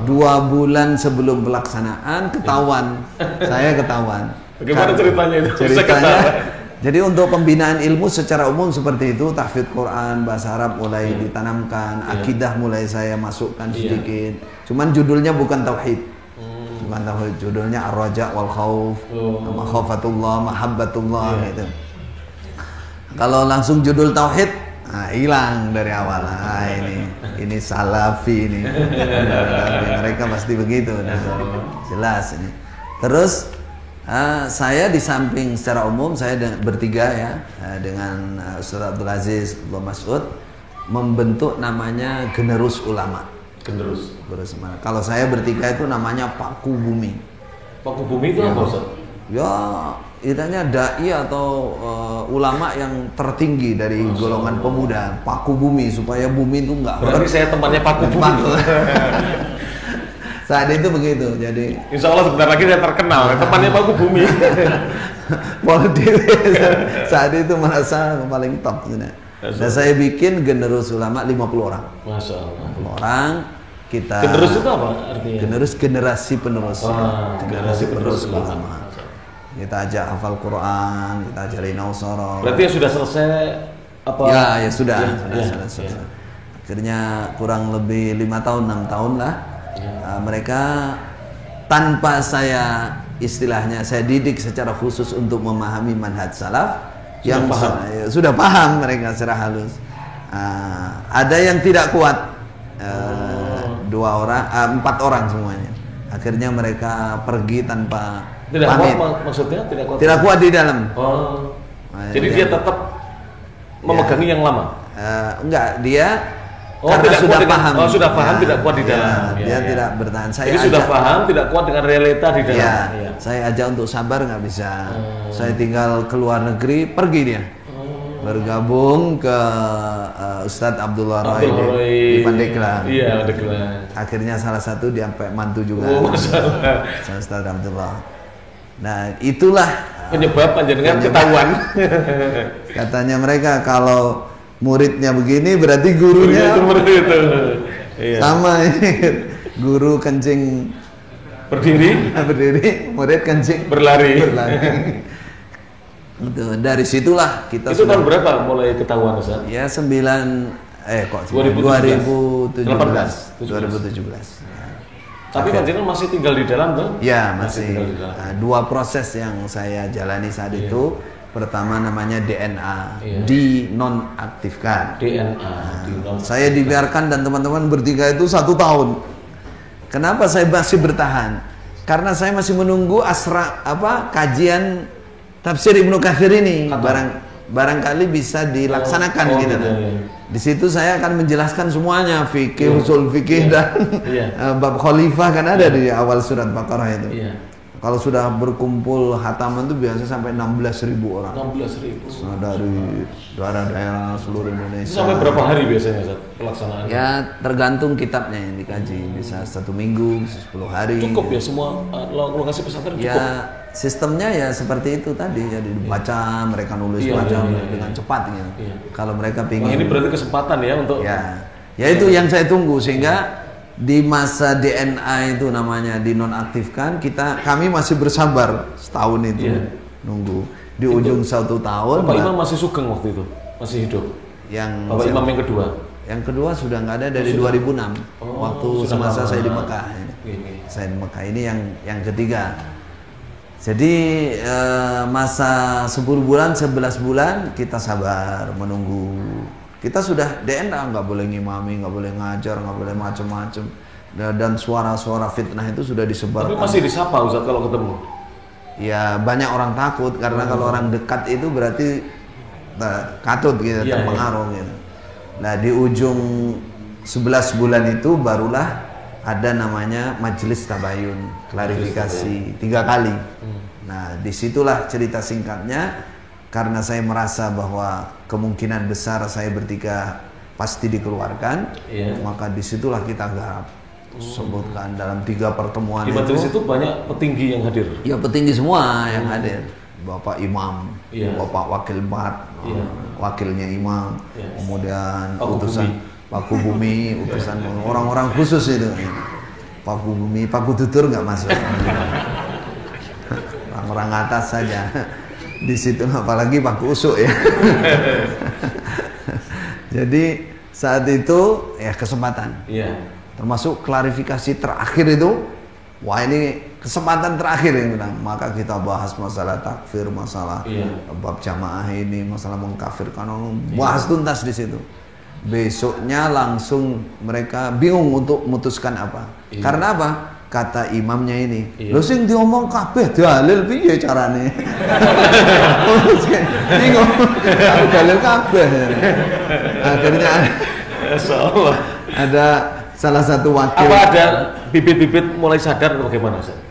2 bulan sebelum pelaksanaan ketahuan, saya ketahuan. Bagaimana ceritanya itu? Ceritanya, jadi untuk pembinaan ilmu secara umum seperti itu, tahfidz Quran, bahasa Arab mulai ditanamkan, akidah mulai saya masukkan sedikit. Cuman judulnya bukan tauhid. Bukan tauhid, judulnya Ar-Raja wal Khauf, Makhafatullah, Mahabbatullah gitu. Kalau langsung judul tauhid, hilang dari awal. Ini salafi ini. Mereka pasti begitu, jelas ini. Terus saya di samping secara umum saya bertiga ya dengan Ustaz Abdul Aziz, Abdul Mas'ud membentuk namanya Generus Ulama. Generus. Kalau saya bertiga itu namanya Paku Bumi. Paku Bumi itu apa Ustaz? Ya, istilahnya dai atau ulama yang tertinggi dari golongan pemuda, Paku Bumi, supaya bumi itu enggak. Berarti saya temannya Paku Bumi. Saat itu begitu, jadi insya Allah sebentar lagi saya terkenal, temannya Paku Bumi. Saat itu merasa paling top. Dan saya bikin Generus Ulama 50 orang. Masya Allah. 50 orang. Kita Generus itu apa artinya? Generus generasi penerus. Generasi penerus ulama. Kita ajak hafal Quran, kita ajarin nausoro. Berarti ya sudah selesai apa? Ya sudah selesai. Akhirnya kurang lebih 5 tahun, 6 tahun lah. Mereka tanpa saya istilahnya saya didik secara khusus untuk memahami manhaj salaf, yang sudah paham mereka secara halus. Ada yang tidak kuat, 4 orang semuanya. Akhirnya mereka pergi tanpa pamit. Maksudnya tidak kuat di dalam. Jadi dia tetap memegangi yang lama. Enggak, dia karena sudah paham. Sudah paham, tidak kuat di dalam. Dia tidak bertahan. Jadi sudah paham, tidak kuat dengan realita di dalam. Saya ajak untuk sabar, nggak bisa. Saya tinggal ke luar negeri, pergi dia. Bergabung ke Ustadz Abdullah Roy di Pandeglang. Iya, Pandeglang. Akhirnya salah satu dia sampai mantu juga. Ustadz Abdullah. Nah, itulah penyebab panjenengan ketahuan. Katanya mereka kalau muridnya begini berarti gurunya itu. Iya. Sama ini. Guru kencing berdiri, murid kencing berlari. Itu dari situlah kita. Itu tahun berapa mulai ketahuan Ustaz? Ya 2017. Tapi panjenengan masih tinggal di dalam tuh? Ya, masih. Dua proses yang saya jalani saat itu. Pertama namanya DNA, dinonaktifkan. Saya dibiarkan dan teman-teman bertiga itu 1 tahun. Kenapa saya masih bertahan? Karena saya masih menunggu kajian tafsir Ibnu Katsir ini. Barangkali bisa dilaksanakan gitu. Di situ saya akan menjelaskan semuanya, fikih, usul fikih dan bab khalifah kan ada di awal surat Baqarah itu. Kalau sudah berkumpul hataman itu biasa sampai 16.000 orang. 16.000. Nah, dari daerah seluruh Indonesia. Itu sampai berapa hari biasanya Ustaz, pelaksanaan? Ya tergantung kitabnya yang dikaji. Bisa 1 minggu, 10 hari. Cukup ya semua lokasi pesantren cukup? Ya sistemnya ya seperti itu tadi. Jadi dibaca, mereka nulis dengan cepat gitu. Iya. Kalau mereka pingin. Ini berarti kesempatan ya untuk. Ya itu yang saya tunggu sehingga. Di masa DNA itu namanya dinonaktifkan, kami masih bersabar setahun itu nunggu. Di ujung 1 tahun. Bapak Imam masih Sugeng waktu itu, masih hidup. Bapak Imam yang kedua. Yang kedua sudah nggak ada dari 2006, waktu semasa saya di Mekah. Saya di Mekah ini yang ketiga. Jadi masa 10 bulan, 11 bulan kita sabar menunggu. Kita sudah DNA, nggak boleh ngimami, nggak boleh ngajar, nggak boleh macam-macam. Dan suara-suara fitnah itu sudah disebarkan. Tapi masih disapa Ustaz kalau ketemu? Ya banyak orang takut karena kalau orang dekat itu berarti katut gitu, terpengaruh gitu. Nah di ujung 11 bulan itu barulah ada namanya majelis tabayun, klarifikasi 3 kali. Nah disitulah cerita singkatnya. Karena saya merasa bahwa kemungkinan besar saya bertiga pasti dikeluarkan, maka disitulah kita garap sebutkan dalam 3 pertemuan di majelis itu banyak petinggi yang hadir. Ya petinggi semua yang hadir, Bapak Imam, Bapak Wakil Mat, wakilnya Imam, kemudian utusan Paku Bumi, utusan orang-orang khusus itu. Paku Bumi, Paku Tutur nggak masuk, orang-orang atas saja. Di situ apalagi Paku Usuk ya. Jadi saat itu ya kesempatan. Termasuk klarifikasi terakhir itu, wah ini kesempatan terakhir yang bilang. Maka kita bahas masalah takfir, masalah bab jamaah ini, masalah mengkafirkan orang, bahas tuntas di situ. Besoknya langsung mereka bingung untuk memutuskan apa. Karena apa? Kata imamnya ini, lho sing diomong kabeh dalil piye carane? Bingung. Dalil kabeh. Akhirnya ada salah satu wakil. Apa ada bibit-bibit mulai sadar atau bagaimana Ustaz?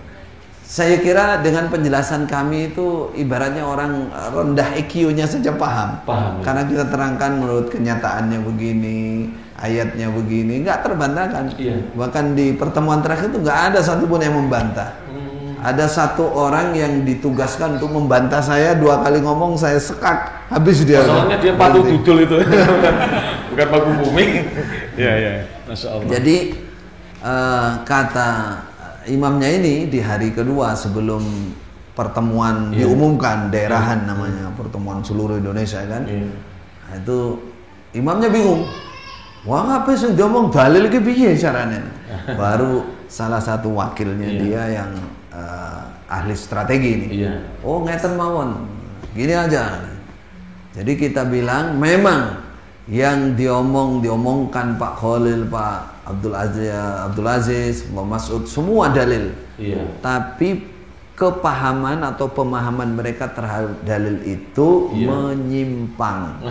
Saya kira dengan penjelasan kami itu ibaratnya orang rendah IQ-nya saja paham. Karena kita terangkan menurut kenyataannya begini, ayatnya begini, nggak terbantahkan. Bahkan di pertemuan terakhir itu nggak ada satupun yang membantah. Ada satu orang yang ditugaskan untuk membantah saya, 2 kali ngomong saya sekak, habis dia. Soalnya dia patuh dudul itu, bukan Paku Bumi. Masya Allah. Jadi kata imamnya ini di hari kedua sebelum pertemuan diumumkan daerahan namanya pertemuan seluruh Indonesia kan, nah, itu imamnya bingung. Wah ngapain sih ngomong dalil iki piye carane? Baru salah satu wakilnya dia yang ahli strategi ini. Oh ngeten mawon. Gini aja. Jadi kita bilang memang yang diomongkan Pak Khalil, Pak Abdul Aziz, Pak Mas'ud semua dalil. Tapi kepahaman atau pemahaman mereka terhadap dalil itu menyimpang.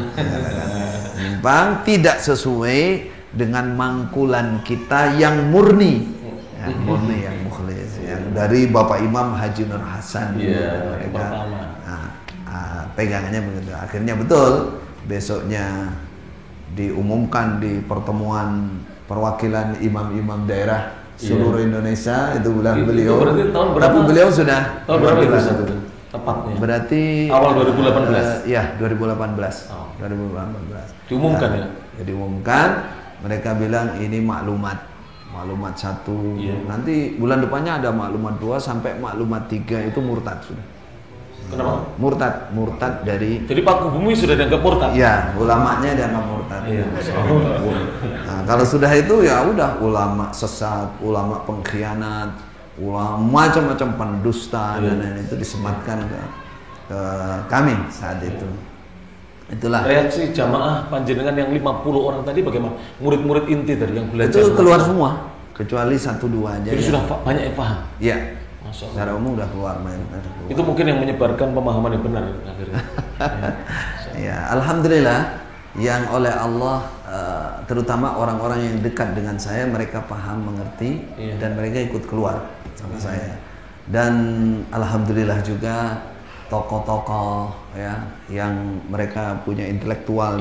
Menyimpang, tidak sesuai dengan mangkulan kita yang murni. Murni yang mukhlis, yang dari Bapak Imam Haji Nur Hasan. Mereka pegangannya begitu. Akhirnya betul besoknya diumumkan di pertemuan perwakilan imam-imam daerah seluruh Indonesia itu bulan beliau. Berarti tahun berapa? Tapi beliau sudah tahun berapa itu tepatnya? Berarti awal 2018. Ya 2018. 2018. Diumumkan ya? Ya diumumkan. Mereka bilang ini maklumat 1. Nanti bulan depannya ada maklumat 2 sampai maklumat 3 itu murtad sudah. Kenapa? Murtad dari. Jadi Paku Bumi sudah dianggap murtad. Ya, ulamanya dianggap murtad. Nah, kalau sudah itu ya udah ulama sesat, ulama pengkhianat, ulama macam-macam pendusta dan lain itu disematkan ke kami saat itu. Itulah. Reaksi jamaah panjenengan yang 50 orang tadi bagaimana? Murid-murid inti tadi yang belajar. Itu keluar semua, kecuali 1-2 aja. Jadi sudah banyak yang paham. Iya. Secara umum udah keluar. Itu mungkin yang menyebarkan pemahaman yang benar akhirnya. Ya, alhamdulillah yang oleh Allah terutama orang-orang yang dekat dengan saya mereka paham, mengerti dan mereka ikut keluar sama saya. Dan alhamdulillah juga tokoh-tokoh ya yang mereka punya intelektual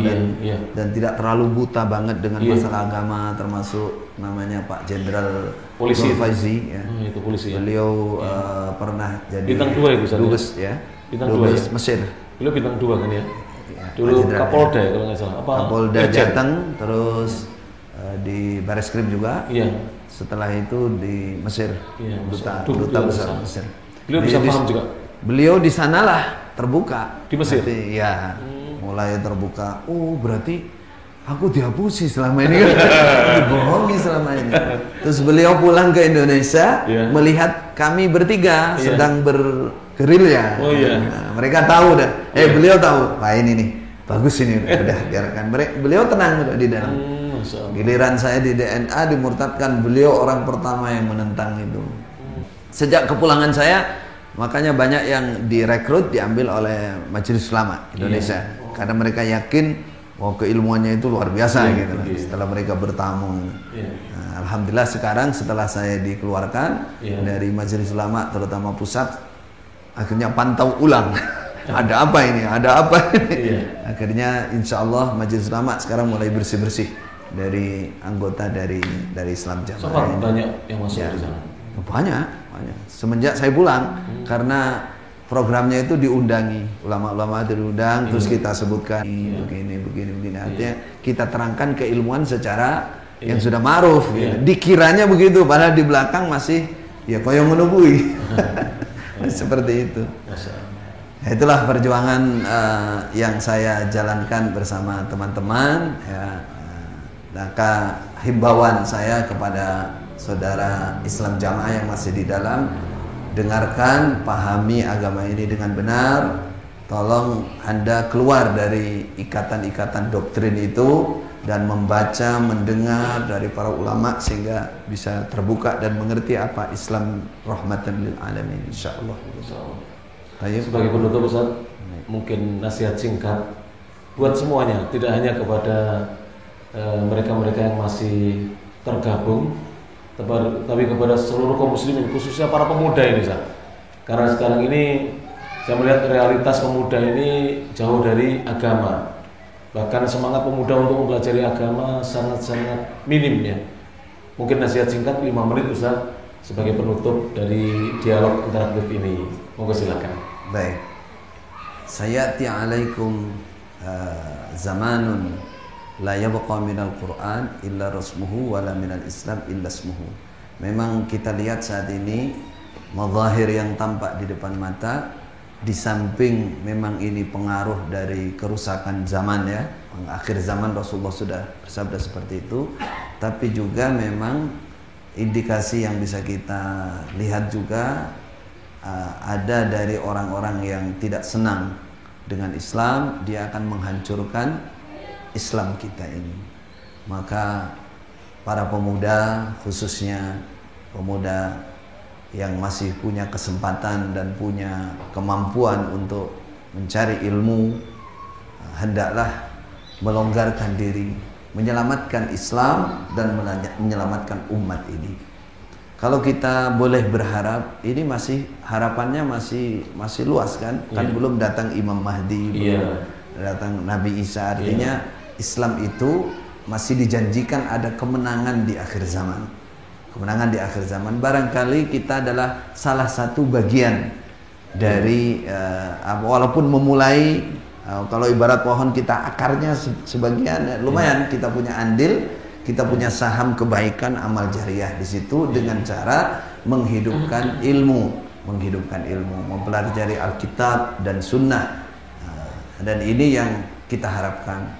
dan tidak terlalu buta banget dengan masalah agama, termasuk namanya Pak Jenderal Polisi Faizi ya. Itu polisi. Beliau pernah jadi bintang 2 itu dubes ya. Bintang dubes 2 ya? Mesir. Beliau bintang 2 kan ya? Dulu Kapolda ya kalau nggak salah. Kapolda Jateng, terus di Bareskrim juga. Iya. Setelah itu di Mesir, duta besar Mesir. Beliau bisa paham juga. Beliau di sanalah terbuka di Mesir. Berarti, ya, mulai terbuka. Oh, berarti aku dihapusi selama ini kan, dibohongi selama ini. Terus beliau pulang ke Indonesia, melihat kami bertiga sedang bergerilya. Oh iya. Nah, mereka tahu dah. Beliau tahu. Wah ini nih, bagus ini. Udah biarkan. Beliau tenang udah di dalam. Giliran saya di DNA dimurtadkan, beliau orang pertama yang menentang itu. Sejak kepulangan saya, makanya banyak yang direkrut diambil oleh Majelis Ulama Indonesia, karena mereka yakin bahwa keilmuannya itu luar biasa gitu. Setelah mereka bertamu, nah, alhamdulillah sekarang setelah saya dikeluarkan dari Majelis Ulama terutama pusat, akhirnya pantau ulang. Ada apa ini? Ada apa ini? Akhirnya insya Allah Majelis Ulama sekarang mulai bersih-bersih dari anggota dari Islam Jamaah. Banyak yang masuk di sana. Banyak. Semenjak saya pulang, karena programnya itu diundangi, ulama-ulama diundang, terus kita sebutkan begini. Artinya kita terangkan keilmuan secara yang sudah ma'ruf. Dikiranya begitu, padahal di belakang masih ya koyong menunggui. Seperti itu. Nah, itulah perjuangan yang saya jalankan bersama teman-teman ya. Maka himbauan saya kepada saudara Islam Jamaah yang masih di dalam, dengarkan, pahami agama ini dengan benar. Tolong Anda keluar dari ikatan-ikatan doktrin itu dan membaca, mendengar dari para ulama sehingga bisa terbuka dan mengerti apa Islam rahmatan lil alamin, insyaallah. Sebagai penutup Ustaz, mungkin nasihat singkat buat semuanya, tidak hanya kepada mereka-mereka yang masih tergabung, tapi kepada seluruh kaum muslimin, khususnya para pemuda ini, Ustaz. Karena sekarang ini saya melihat realitas pemuda ini jauh dari agama. Bahkan semangat pemuda untuk mempelajari agama sangat-sangat minim ya. Mungkin nasihat singkat 5 menit Ustaz sebagai penutup dari dialog interaktif ini. Monggo silakan. Baik. Sayati alaikum zamanun la yabqa minal Qur'an illa rasmuhu wala minal Islam illa ismuhu. Memang kita lihat saat ini mazahir yang tampak di depan mata, di samping memang ini pengaruh dari kerusakan zaman ya, akhir zaman Rasulullah sudah bersabda seperti itu, tapi juga memang indikasi yang bisa kita lihat juga ada dari orang-orang yang tidak senang dengan Islam, dia akan menghancurkan Islam kita ini. Maka para pemuda, khususnya pemuda yang masih punya kesempatan dan punya kemampuan untuk mencari ilmu, hendaklah melonggarkan diri, menyelamatkan Islam dan menyelamatkan umat ini. Kalau kita boleh berharap, ini masih harapannya masih luas kan? Kan belum datang Imam Mahdi, belum datang Nabi Isa, artinya Islam itu masih dijanjikan ada kemenangan di akhir zaman. Kemenangan di akhir zaman. Barangkali kita adalah salah satu bagian dari walaupun memulai, kalau ibarat pohon kita akarnya sebagian lumayan, kita punya andil, kita punya saham kebaikan amal jariah di situ dengan cara menghidupkan ilmu, mempelajari Alkitab dan Sunnah. Dan ini yang kita harapkan.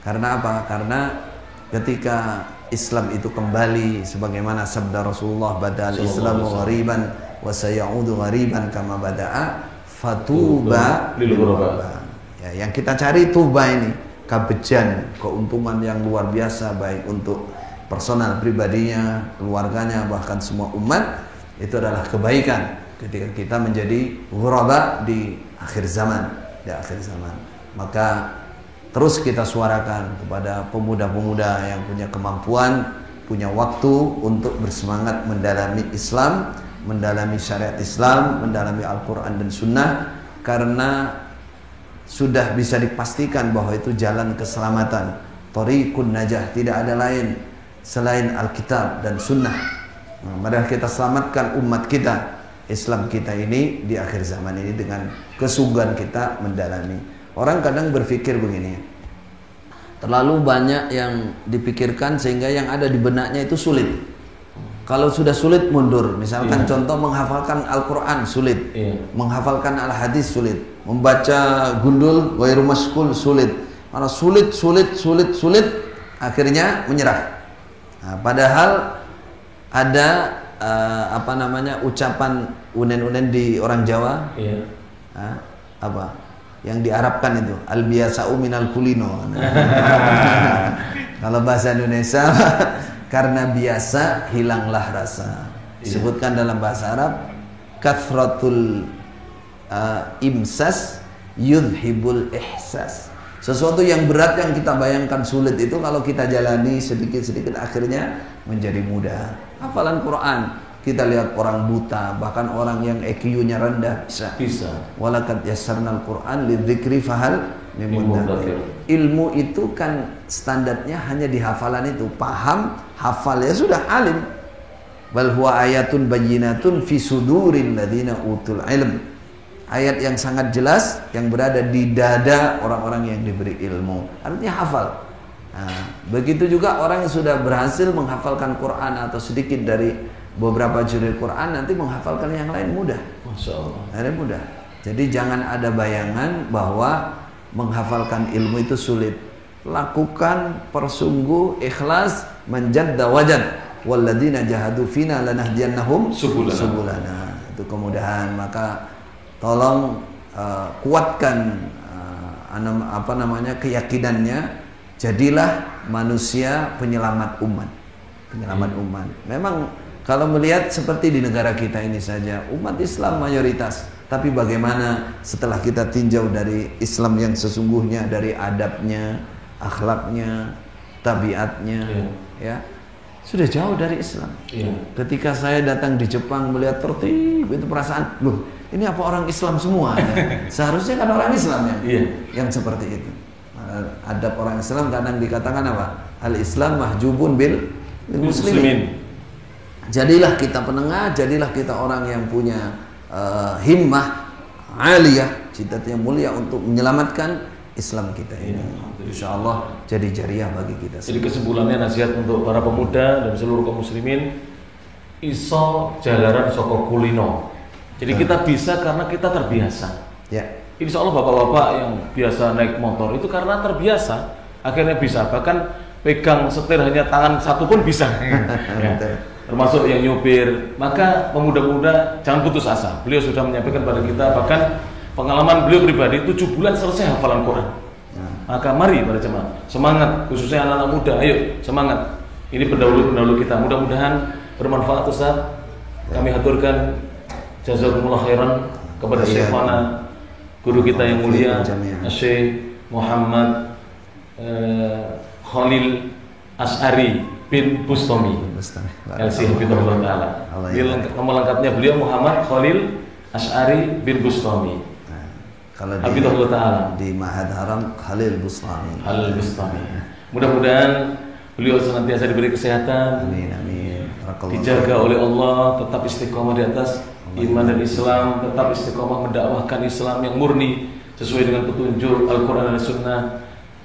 Karena apa? Karena ketika Islam itu kembali sebagaimana sabda Rasulullah, badal Islamu ghariban wa sayaudu ghariban kama bada'a fatuba lil ghuraba. Ya, yang kita cari tuba ini, kabejan, keuntungan yang luar biasa baik untuk personal pribadinya, keluarganya, bahkan semua umat, itu adalah kebaikan ketika kita menjadi ghuraba di akhir zaman, Maka terus kita suarakan kepada pemuda-pemuda yang punya kemampuan, punya waktu untuk bersemangat mendalami Islam, mendalami syariat Islam, mendalami Al-Quran dan Sunnah, karena sudah bisa dipastikan bahwa itu jalan keselamatan, thoriqun najah, tidak ada lain selain Alkitab dan Sunnah. Mari kita selamatkan umat kita, Islam kita ini di akhir zaman ini dengan kesungguhan kita mendalami. Orang kadang berpikir begini, terlalu banyak yang dipikirkan sehingga yang ada di benaknya itu sulit. Kalau sudah sulit mundur. Misalkan contoh menghafalkan Al-Quran sulit, menghafalkan Al-Hadis sulit, membaca gundul ghairu maskul sulit. Karena sulit, akhirnya menyerah. Nah, padahal ada ucapan unen-unen di orang Jawa, apa yang diarabkan itu al biasa'u minal kulino. Kalau bahasa Indonesia karena biasa hilanglah rasa. Disebutkan dalam bahasa Arab kathratul imsas yudhibul ihsas. Sesuatu yang berat yang kita bayangkan sulit itu kalau kita jalani sedikit-sedikit akhirnya menjadi mudah. Hafalan Quran, kita lihat orang buta, bahkan orang yang EQ-nya rendah bisa. Walaqad yassarnal Quran lidzikri fahal min mudzakir. Ilmu itu kan standarnya hanya di hafalan itu, paham, hafal ya sudah alim. Bal huwa ayatun bayyinatun fi suduril ladzina utul ilm. Ayat yang sangat jelas yang berada di dada orang-orang yang diberi ilmu. Artinya hafal. Nah, begitu juga orang yang sudah berhasil menghafalkan Quran atau sedikit dari beberapa juzul Quran, nanti menghafalkan yang lain mudah. Masya Allah. Mudah. Jadi jangan ada bayangan bahwa menghafalkan ilmu itu sulit. Lakukan persungguh, ikhlas, manjadda wajad. Walladzina jahadu fina lanahdiyannahum subulana. Itu kemudahan. Maka tolong kuatkan keyakinannya. Jadilah manusia penyelamat umat. Umat. Memang kalau melihat seperti di negara kita ini saja, umat Islam mayoritas. Tapi bagaimana setelah kita tinjau dari Islam yang sesungguhnya, dari adabnya, akhlaknya, tabiatnya, ya sudah jauh dari Islam. Ketika saya datang di Jepang melihat tertib, itu perasaan, loh ini apa orang Islam semua? Seharusnya kan orang Islam yang seperti itu. Adab orang Islam kadang dikatakan apa? Al-Islam mahjubun bil muslimin. Jadilah kita penengah, jadilah kita orang yang punya himmah aliyah, cita-cita yang mulia untuk menyelamatkan Islam kita ini. Insya Allah jadi jariah bagi kita. Jadi kesimpulannya nasihat untuk para pemuda dan seluruh kaum muslimin, iso jalaran soko kulino. Jadi kita bisa karena kita terbiasa. Insya Allah bapak-bapak yang biasa naik motor itu karena terbiasa, akhirnya bisa. Bahkan pegang setir hanya tangan satu pun bisa. Termasuk yang nyupir. Maka pemuda-pemuda jangan putus asa. Beliau sudah menyampaikan pada kita, bahkan pengalaman beliau pribadi 7 bulan selesai hafalan Quran. Maka mari para jemaah semangat, khususnya anak-anak muda, ayo semangat. Ini pendahulu-pendahulu kita, mudah-mudahan bermanfaat Ustaz. Kami haturkan jazakumullah khairan kepada Syekhana, guru kita yang mulia Syekh Muhammad Khalil Asy'ari bin Bustami LC Hafizahullah Ta'ala. Nama lengkapnya beliau Muhammad Khalil Asy'ari bin Bustami. Kalau Hafizahullah Ta'ala di Ma'had Haram Khalil Bustami. Mudah-mudahan beliau senantiasa diberi kesehatan. Amin. Dijaga oleh Allah, tetap istiqomah di atas iman dan Islam, tetap istiqomah mendakwahkan Islam yang murni sesuai dengan petunjuk Al-Quran dan Sunnah,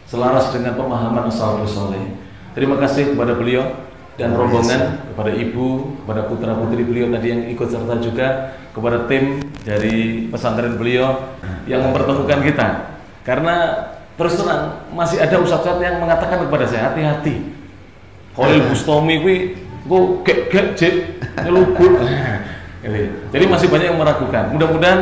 selaras dengan pemahaman as-salafus saleh. Terima kasih kepada beliau dan rombongan, kepada ibu, kepada putra-putri beliau tadi yang ikut serta juga, kepada tim dari pesantren beliau yang mempertemukan kita. Karena terus terang masih ada ustadz yang mengatakan kepada saya, hati-hati. Khalil Bustami kuwi go gek nyelubut. Jadi masih banyak yang meragukan. Mudah-mudahan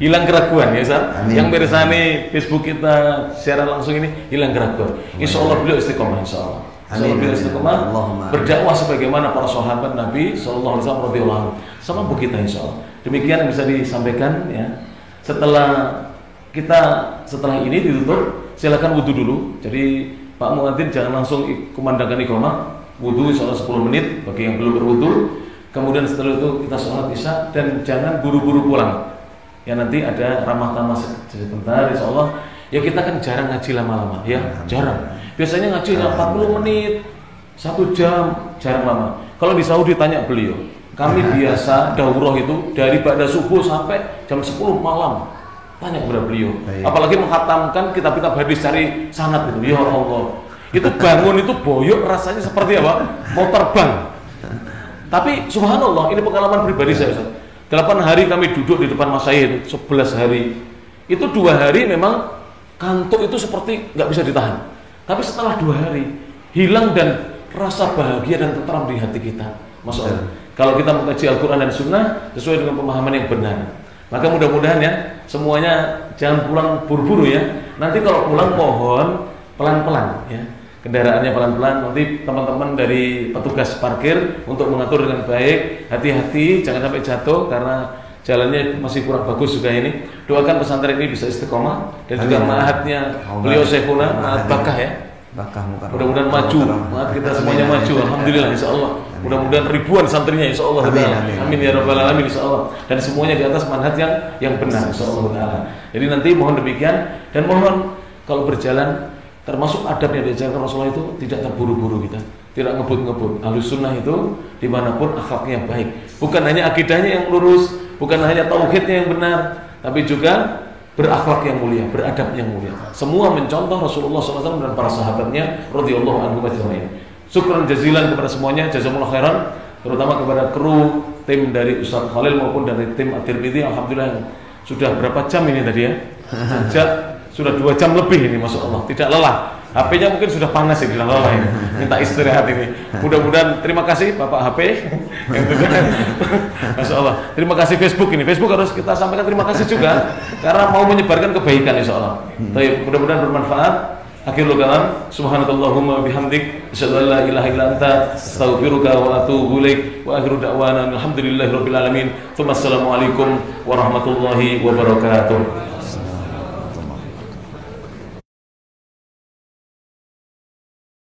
hilang keraguan ya Ustaz. Yang bersani Facebook kita secara langsung ini hilang keraguan. Insya Allah beliau istiqomah, insya Allah. Beliau istiqomah berdakwah sebagaimana para sahabat Nabi Sallallahu Alaihi Wasallam radhiyallahu anhu. Sama bu kita insya Allah. Demikian yang bisa disampaikan ya. Setelah ini ditutup, silakan wudhu dulu. Jadi Pak Muadzin jangan langsung kumandangkan iqamah. Wudhu insya Allah 10 menit bagi yang belum berwudhu. Kemudian setelah itu kita sholat isya dan jangan buru-buru pulang. Ya nanti ada ramah tamah sebentar, insya Allah. Ya kita kan jarang ngaji lama-lama, ya jarang. Biasanya ngaji 40 menit, 1 jam, jarang lama. Kalau di Saudi tanya beliau, kami biasa daurah itu dari ba'da subuh sampai jam 10 malam. Tanya kepada beliau. Apalagi menghatamkan kitab-kitab hadis cari sanad itu. Ya Allah. Itu bangun itu boyok rasanya seperti apa? Mau terbang. Tapi subhanallah, ini pengalaman pribadi saya. 8 hari kami duduk di depan masyayikh itu, 11 hari. Itu 2 hari memang kantuk itu seperti nggak bisa ditahan. Tapi setelah 2 hari hilang dan rasa bahagia dan tenteram di hati kita. Masya Allah. Kalau kita mengkaji Al-Quran dan Sunnah sesuai dengan pemahaman yang benar. Maka mudah-mudahan ya semuanya jangan pulang buru-buru ya. Nanti kalau pulang mohon pelan-pelan ya. Kendaraannya pelan-pelan. Nanti teman-teman dari petugas parkir untuk mengatur dengan baik. Hati-hati jangan sampai jatuh karena jalannya masih kurang bagus juga ini. Doakan pesantren ini bisa istiqomah dan juga ma'hadnya beliau Syekhuna Ma'had Bakah ya. Mudah-mudahan maju, ma'had kita semuanya maju. Alhamdulillah insyaallah. Mudah-mudahan ribuan santrinya insyaallah. Amin ya rabbal alamin insyaallah. Dan semuanya di atas manhaj yang benar insyaallah taala. Jadi nanti mohon demikian dan mohon kalau berjalan termasuk adab yang diajarkan Rasulullah itu tidak terburu-buru kita. Tidak ngebut-ngebut. Ahlus sunnah itu dimanapun akhlaknya baik. Bukan hanya akidahnya yang lurus, bukan hanya tauhidnya yang benar, tapi juga berakhlak yang mulia, beradab yang mulia. Semua mencontoh Rasulullah SAW dan para sahabatnya radhiyallahu anhum ajma'in. Syukran jazilan kepada semuanya, jazakumullah khairan, terutama kepada kru tim dari Ustaz Khalil maupun dari tim At-Tirmidzi. Alhamdulillah sudah berapa jam ini tadi ya? Sejak sudah 2 jam lebih ini, masya Allah, tidak lelah. HP-nya mungkin sudah panas ya, bilang lelah ini. Minta istirahat ini. Mudah-mudahan terima kasih Bapak HP. Masya Allah. Terima kasih Facebook ini. Facebook harus kita sampaikan terima kasih juga karena mau menyebarkan kebaikan insya Allah. Tapi mudah-mudahan bermanfaat. Akhirul kalam. Subhanakallahumma bihamdik. Asyhadu an la ilaha illa anta astaghfiruka wa atubu ilaik. Wa akhiru da'wana alhamdulillahirabbil alamin. Assalamualaikum warahmatullahi wabarakatuh.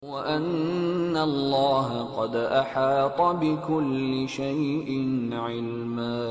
وأن الله قد أحاط بكل شيء علما